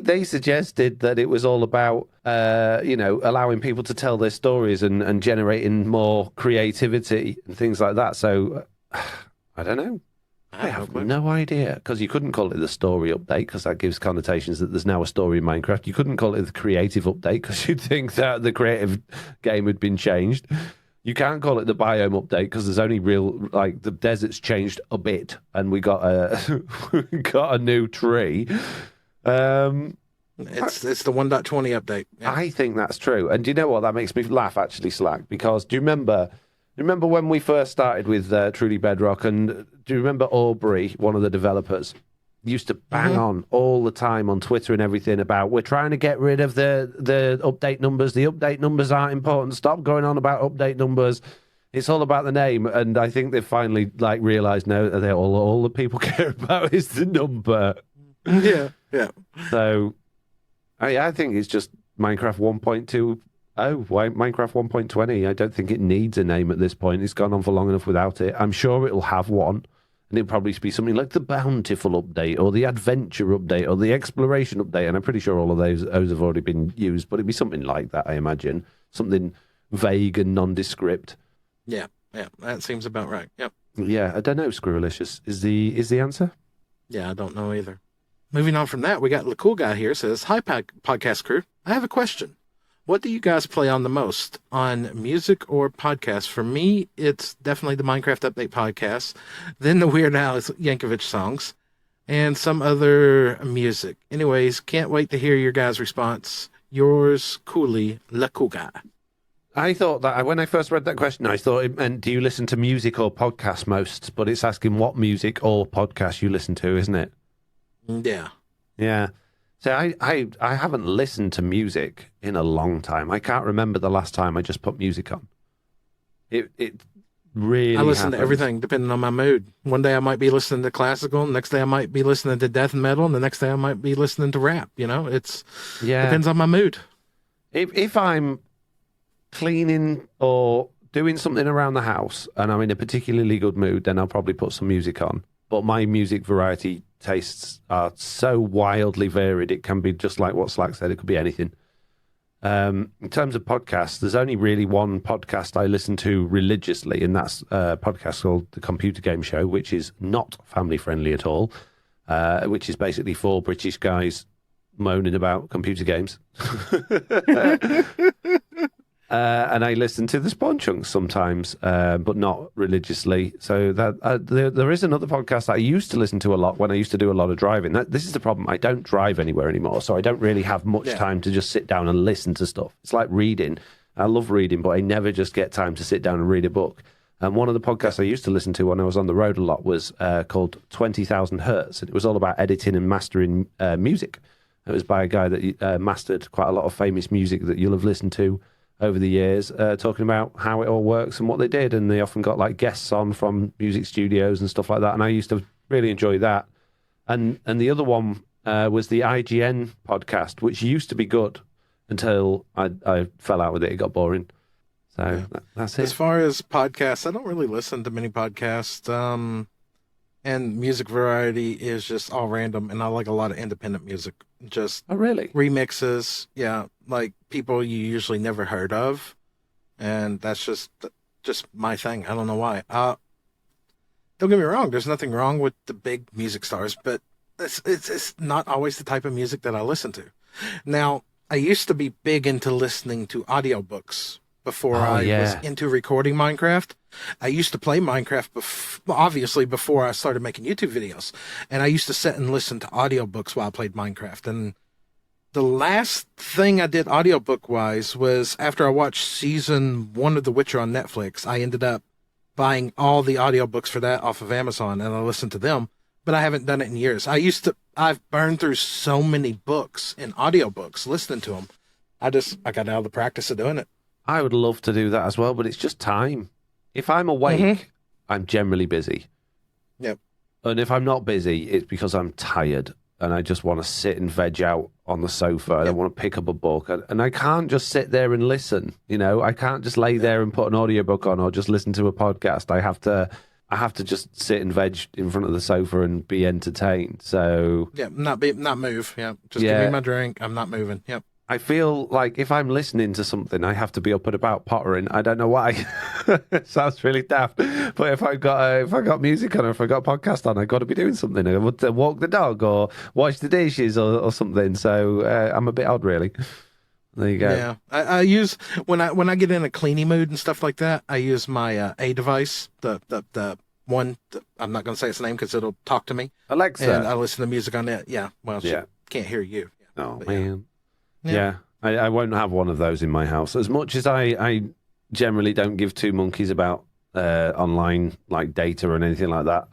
they suggested that it was all about, allowing people to tell their stories and generating more creativity and things like that. So, I don't know. I have no idea, because you couldn't call it the story update, because that gives connotations that there's now a story in Minecraft. You couldn't call it the creative update, because you'd think that the creative game had been changed. You can't call it the biome update, because there's only the desert's changed a bit, and we got a new tree. It's the 1.20 update. Yeah. I think that's true. And do you know what? That makes me laugh, actually, Slack, because do you remember when we first started with Truly Bedrock, and do you remember Aubrey, one of the developers, used to bang on all the time on Twitter and everything about, we're trying to get rid of the update numbers. The update numbers aren't important. Stop going on about update numbers. It's all about the name. And I think they've finally realised now that all the people care about is the number. Yeah. So I think it's just Minecraft 1.2. Oh, why Minecraft 1.20? I don't think it needs a name at this point. It's gone on for long enough without it. I'm sure it'll have one. And it'll probably be something like the Bountiful update or the Adventure update or the Exploration update. And I'm pretty sure all of those have already been used. But it'd be something like that, I imagine. Something vague and nondescript. Yeah. That seems about right. Yep. Yeah, I don't know, Squirrelicious. Is the answer? Yeah, I don't know either. Moving on from that, we got the cool guy here says, "Hi, podcast crew. I have a question. What do you guys play on the most, on music or podcasts? For me, it's definitely the Minecraft Update podcast, then the Weird Al Yankovic songs, and some other music. Anyways, can't wait to hear your guys' response. Yours, coolly, Le Cool Guy." I thought that when I first read that question, I thought it meant, do you listen to music or podcasts most? But it's asking what music or podcast you listen to, isn't it? Yeah. Yeah. So I haven't listened to music in a long time. I can't remember the last time I just put music on. It really I listen happens. to everything depending on my mood. One day I might be listening to classical, next day I might be listening to death metal, and the next day I might be listening to rap. You know, depends on my mood. If I'm cleaning or doing something around the house and I'm in a particularly good mood, then I'll probably put some music on. But my music variety tastes are so wildly varied. It can be just like what Slack said. It could be anything. In terms of podcasts, there's only really one podcast I listen to religiously, and that's a podcast called The Computer Game Show, which is not family friendly at all, which is basically four British guys moaning about computer games. And I listen to the Spawn Chunks sometimes, but not religiously. So that there is another podcast that I used to listen to a lot when I used to do a lot of driving. This is the problem. I don't drive anywhere anymore, so I don't really have much time to just sit down and listen to stuff. It's like reading. I love reading, but I never just get time to sit down and read a book. And one of the podcasts I used to listen to when I was on the road a lot was called 20,000 Hertz, and it was all about editing and mastering music. It was by a guy that mastered quite a lot of famous music that you'll have listened to over the years, talking about how it all works and what they did. And they often got like guests on from music studios and stuff like that. And I used to really enjoy that. And the other one was the IGN podcast, which used to be good until I fell out with it. It got boring. So that's it. As far as podcasts, I don't really listen to many podcasts. And music variety is just all random. And I like a lot of independent music. Just really? Remixes. Yeah. Like people you usually never heard of. And that's just my thing. I don't know why. Don't get me wrong. There's nothing wrong with the big music stars, but it's not always the type of music that I listen to. Now, I used to be big into listening to audiobooks before I was into recording Minecraft. I used to play Minecraft, obviously, before I started making YouTube videos. And I used to sit and listen to audiobooks while I played Minecraft. And the last thing I did audiobook-wise was after I watched season 1 of The Witcher on Netflix, I ended up buying all the audiobooks for that off of Amazon, and I listened to them. But I haven't done it in years. I've burned through so many books and audiobooks listening to them. I got out of the practice of doing it. I would love to do that as well, but it's just time. If I'm awake, I'm generally busy. Yep. And if I'm not busy, it's because I'm tired. and I just want to sit and veg out on the sofa. I don't want to pick up a book. And I can't just sit there and listen, you know. I can't just lay there and put an audiobook on or just listen to a podcast. I have to just sit and veg in front of the sofa and be entertained. So Yeah, not move. Yeah, just give me my drink. I'm not moving. Yep. I feel like if I'm listening to something, I have to be up and about pottering. I don't know why. It sounds really daft. But if I got music on or if I got a podcast on, I've got to be doing something. I would walk the dog or wash the dishes or something. So I'm a bit odd, really. There you go. Yeah, I use when I get in a cleaning mood and stuff like that. I use my A device, the one. I'm not going to say its name because it'll talk to me. Alexa. And I listen to music on it. Yeah. Well, she can't hear you. Oh But man. Yeah. I won't have one of those in my house. As much as I generally don't give two monkeys about online like data or anything like that,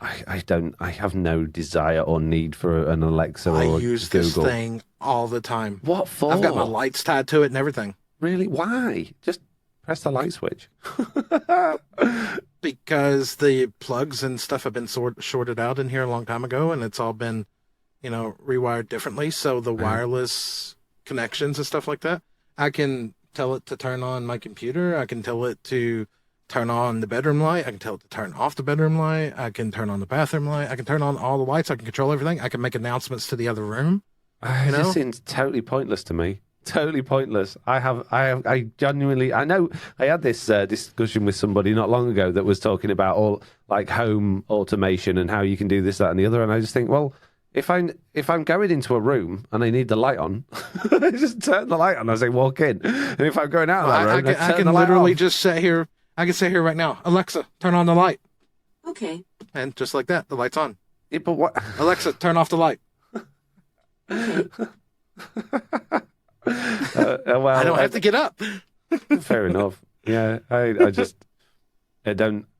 I have no desire or need for an Alexa or I a use Google. this thing all the time. What for? I've got my lights tied to it and everything. Really? Why? Just press the light switch. Because the plugs and stuff have been shorted out in here a long time ago, and it's all been, rewired differently. So the wireless connections and stuff like that, I can tell it to turn on my computer. I can tell it to turn on the bedroom light. I can tell it to turn off the bedroom light. I can turn on the bathroom light. I can turn on all the lights. I can control everything. I can make announcements to the other room. It just seems totally pointless to me. Totally pointless. I genuinely, I know I had this discussion with somebody not long ago that was talking about all like home automation and how you can do this, that, and the other. And I just think, well, if I'm going into a room and I need the light on, I just turn the light on as I walk in. And if I'm going out of that room, I can literally just sit here. I can sit here right now. Alexa, turn on the light. Okay. And just like that, the light's on. Yeah, but what? Alexa, turn off the light. Well, I don't have to get up. Fair enough. Yeah, I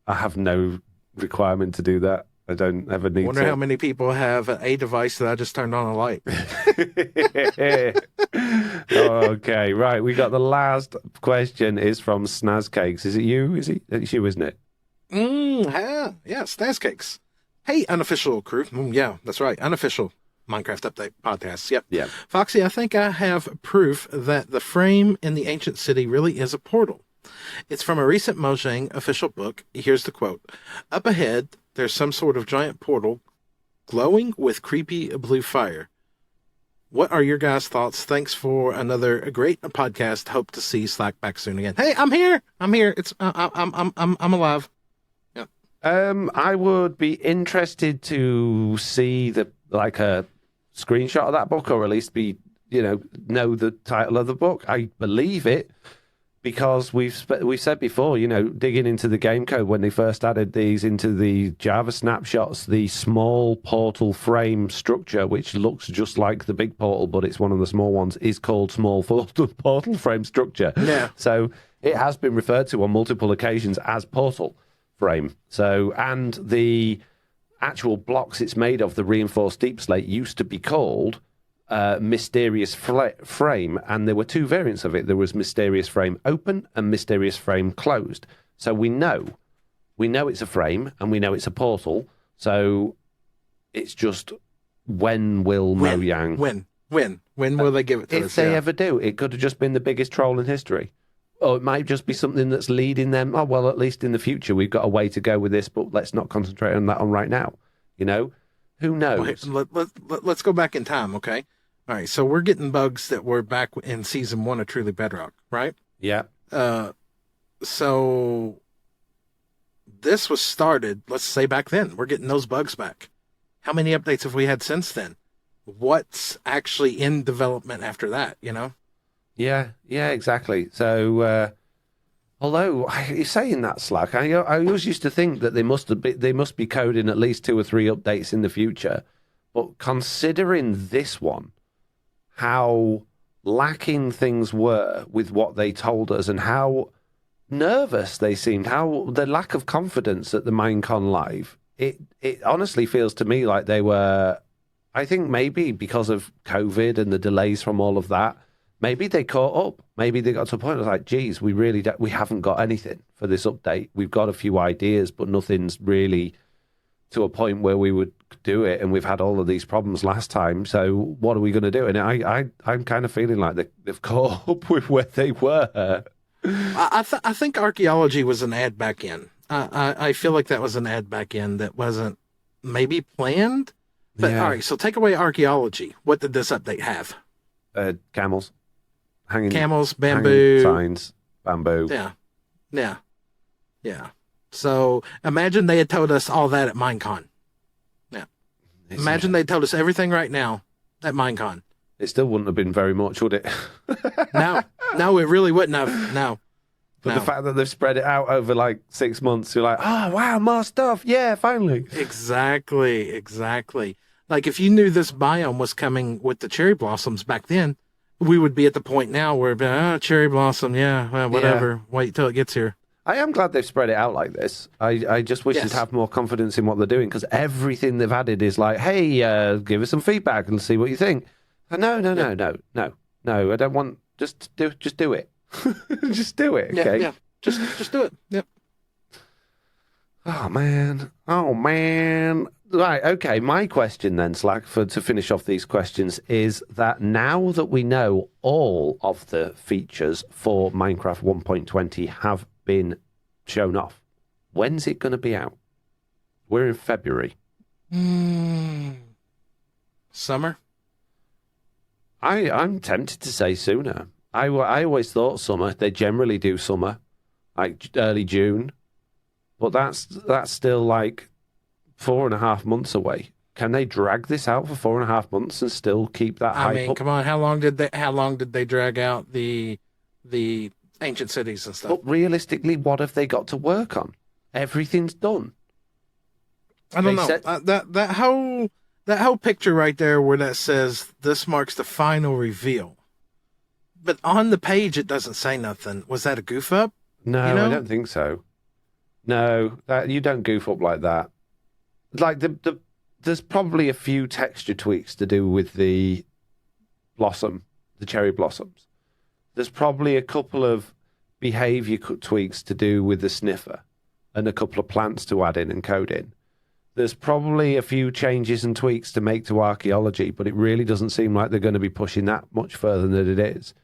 have no requirement to do that. I don't ever need Wonder to. how many people have a device that I just turned on a light. Okay, right. We got the last question is from Snazcakes. Is it you? It's you, isn't it? Yeah, Snaz Cakes. Hey, unofficial crew. Yeah, that's right. Unofficial Minecraft Update podcast. Yep. Yeah. Foxy, I think I have proof that the frame in the ancient city really is a portal. It's from a recent Mojang official book. Here's the quote. Up ahead, there's some sort of giant portal glowing with creepy blue fire. What are your guys' thoughts? Thanks for another great podcast. Hope to see Slack back soon again. Hey, I'm here. It's I'm alive. Yeah. I would be interested to see a screenshot of that book, or at least know the title of the book. I believe it because we've said before, digging into the game code when they first added these into the Java snapshots, the small portal frame structure, which looks just like the big portal, but it's one of the small ones, is called small portal frame structure. Yeah. So it has been referred to on multiple occasions as portal frame. So, and the actual blocks it's made of, the reinforced deep slate, used to be called Mysterious Frame, and there were two variants of it. There was Mysterious Frame Open and Mysterious Frame Closed. So we know it's a frame and we know it's a portal. So it's just when will Mojang... When will they give it to us? If they ever do, it could have just been the biggest troll in history. Or it might just be something that's leading them. Oh, well, at least in the future, we've got a way to go with this, but let's not concentrate on that right now. Who knows? Let's go back in time, okay? All right, so we're getting bugs that were back in season 1 of Truly Bedrock, right? Yeah. So this was started, let's say back then. We're getting those bugs back. How many updates have we had since then? What's actually in development after that, Yeah, exactly. So, although you're saying that, Slack, I always used to think that they must be coding at least 2 or 3 updates in the future. But considering this one, how lacking things were with what they told us and how nervous they seemed, how the lack of confidence at the Minecon Live, it honestly feels to me like they were, I think maybe because of COVID and the delays from all of that, maybe they caught up. Maybe they got to a point where it's like, geez, we haven't got anything for this update. We've got a few ideas, but nothing's really to a point where we would do it, and we've had all of these problems last time. So what are we going to do? And I'm kind of feeling like they've caught up with where they were. I think archaeology was an ad back in. I feel like that was an ad back in that wasn't maybe planned. But all right, so take away archaeology. What did this update have? Camels. Camels, bamboo. Hanging signs, bamboo. Yeah. So imagine they had told us all that at Minecon. Yeah. Imagine they told us everything right now at Minecon. It still wouldn't have been very much, would it? No, it really wouldn't have. No. But the fact that they've spread it out over like 6 months, you're like, oh, wow, more stuff. Yeah, finally. Exactly. Like if you knew this biome was coming with the cherry blossoms back then, we would be at the point now where, cherry blossom, whatever. Yeah. Wait till it gets here. I am glad they've spread it out like this. I just wish they'd have more confidence in what they're doing, because everything they've added is like, hey, give us some feedback and see what you think. No, I don't want, just do it. Just do it, okay? Yeah. Just do it. Yep. Oh man. Right, okay. My question then, Slack, to finish off these questions, is that now that we know all of the features for Minecraft 1.20 have been shown off, when's it going to be out? We're in February. Summer? I'm tempted to say sooner. I always thought summer. They generally do summer, like early June. But that's still like 4.5 months away. Can they drag this out for 4.5 months and still keep that hype up? Come on, how long did they drag out the ancient cities and stuff? But realistically, what have they got to work on? Everything's done. I don't know. That whole picture right there where that says this marks the final reveal. But on the page it doesn't say nothing. Was that a goof up? No, I don't think so. No, you don't goof up like that. Like there's probably a few texture tweaks to do with the cherry blossoms. There's probably a couple of behavior tweaks to do with the sniffer, and a couple of plants to add in and code in. There's probably a few changes and tweaks to make to archaeology, but it really doesn't seem like they're going to be pushing that much further than it is.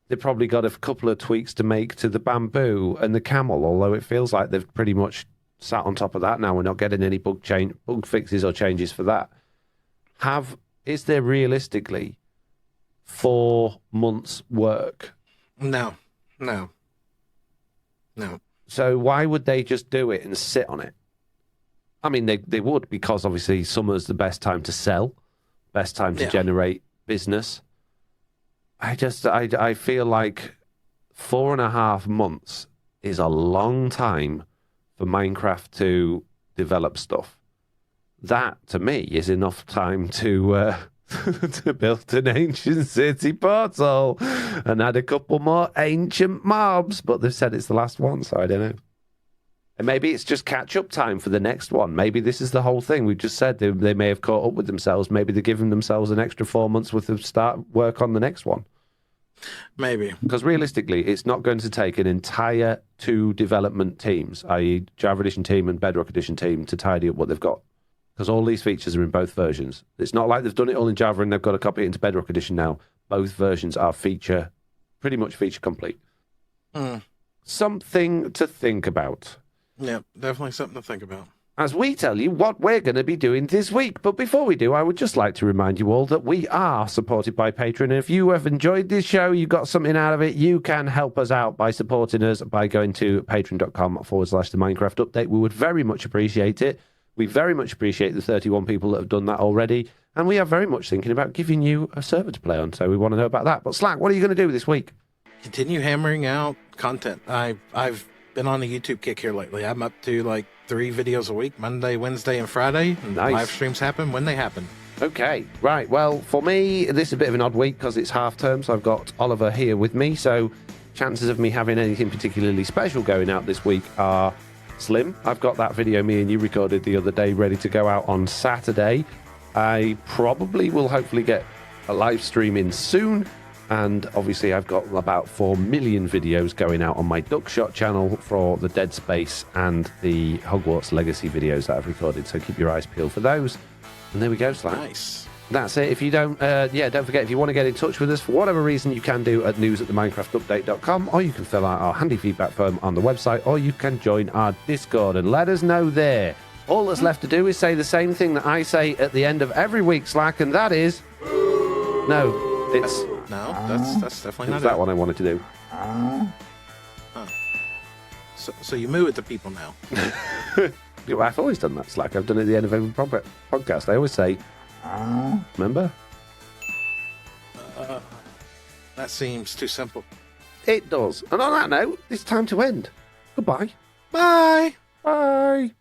They've probably got a couple of tweaks to make to the bamboo and the camel, although it feels like they've pretty much sat on top of that now. We're not getting any bug fixes or changes for that. Is there realistically 4 months work? No. So why would they just do it and sit on it? I mean, they would, because obviously summer's the best time to sell, best time to generate business. I feel like 4.5 months is a long time for Minecraft to develop stuff. That, to me, is enough time to to build an ancient city portal and add a couple more ancient mobs. But they've said it's the last one, so I don't know. And maybe it's just catch-up time for the next one. Maybe this is the whole thing. We've just said they may have caught up with themselves. Maybe they're giving themselves an extra 4 months worth of start work on the next one. Maybe. Because realistically, it's not going to take an entire 2 development teams, i.e. Java Edition team and Bedrock Edition team, to tidy up what they've got. Because all these features are in both versions. It's not like they've done it all in Java and they've got to copy it into Bedrock Edition now. Both versions are pretty much feature complete. Something to think about. Yeah, definitely something to think about. As we tell you what we're going to be doing this week. But before we do, I would just like to remind you all that we are supported by Patreon. And if you have enjoyed this show, you got something out of it, you can help us out by supporting us by going to patreon.com/the Minecraft Update. We would very much appreciate it. We very much appreciate the 31 people that have done that already. And we are very much thinking about giving you a server to play on. So we want to know about that. But Slack, what are you going to do this week? Continue hammering out content. I've been on a YouTube kick here lately. I'm up to like 3 videos a week, Monday, Wednesday, and Friday. And nice. Live streams happen when they happen. Okay, right. Well, for me, this is a bit of an odd week because it's half term, so I've got Oliver here with me. So chances of me having anything particularly special going out this week are slim. I've got that video me and you recorded the other day ready to go out on Saturday. I probably will hopefully get a live stream in soon. And obviously, I've got about 4 million videos going out on my Duckshot channel for the Dead Space and the Hogwarts Legacy videos that I've recorded. So keep your eyes peeled for those. And there we go, Slack. Nice. That's it. If you don't forget, if you want to get in touch with us for whatever reason, you can do at news@theminecraftupdate.com, or you can fill out our handy feedback form on the website, or you can join our Discord and let us know there. All that's left to do is say the same thing that I say at the end of every week, Slack, and that is... No, it's... No, that's definitely not that it. one I wanted to do. So you moo at the people now. I've always done that, Slack. I've done it at the end of every podcast. I always say... Remember? That seems too simple. It does. And on that note, it's time to end. Goodbye. Bye. Bye.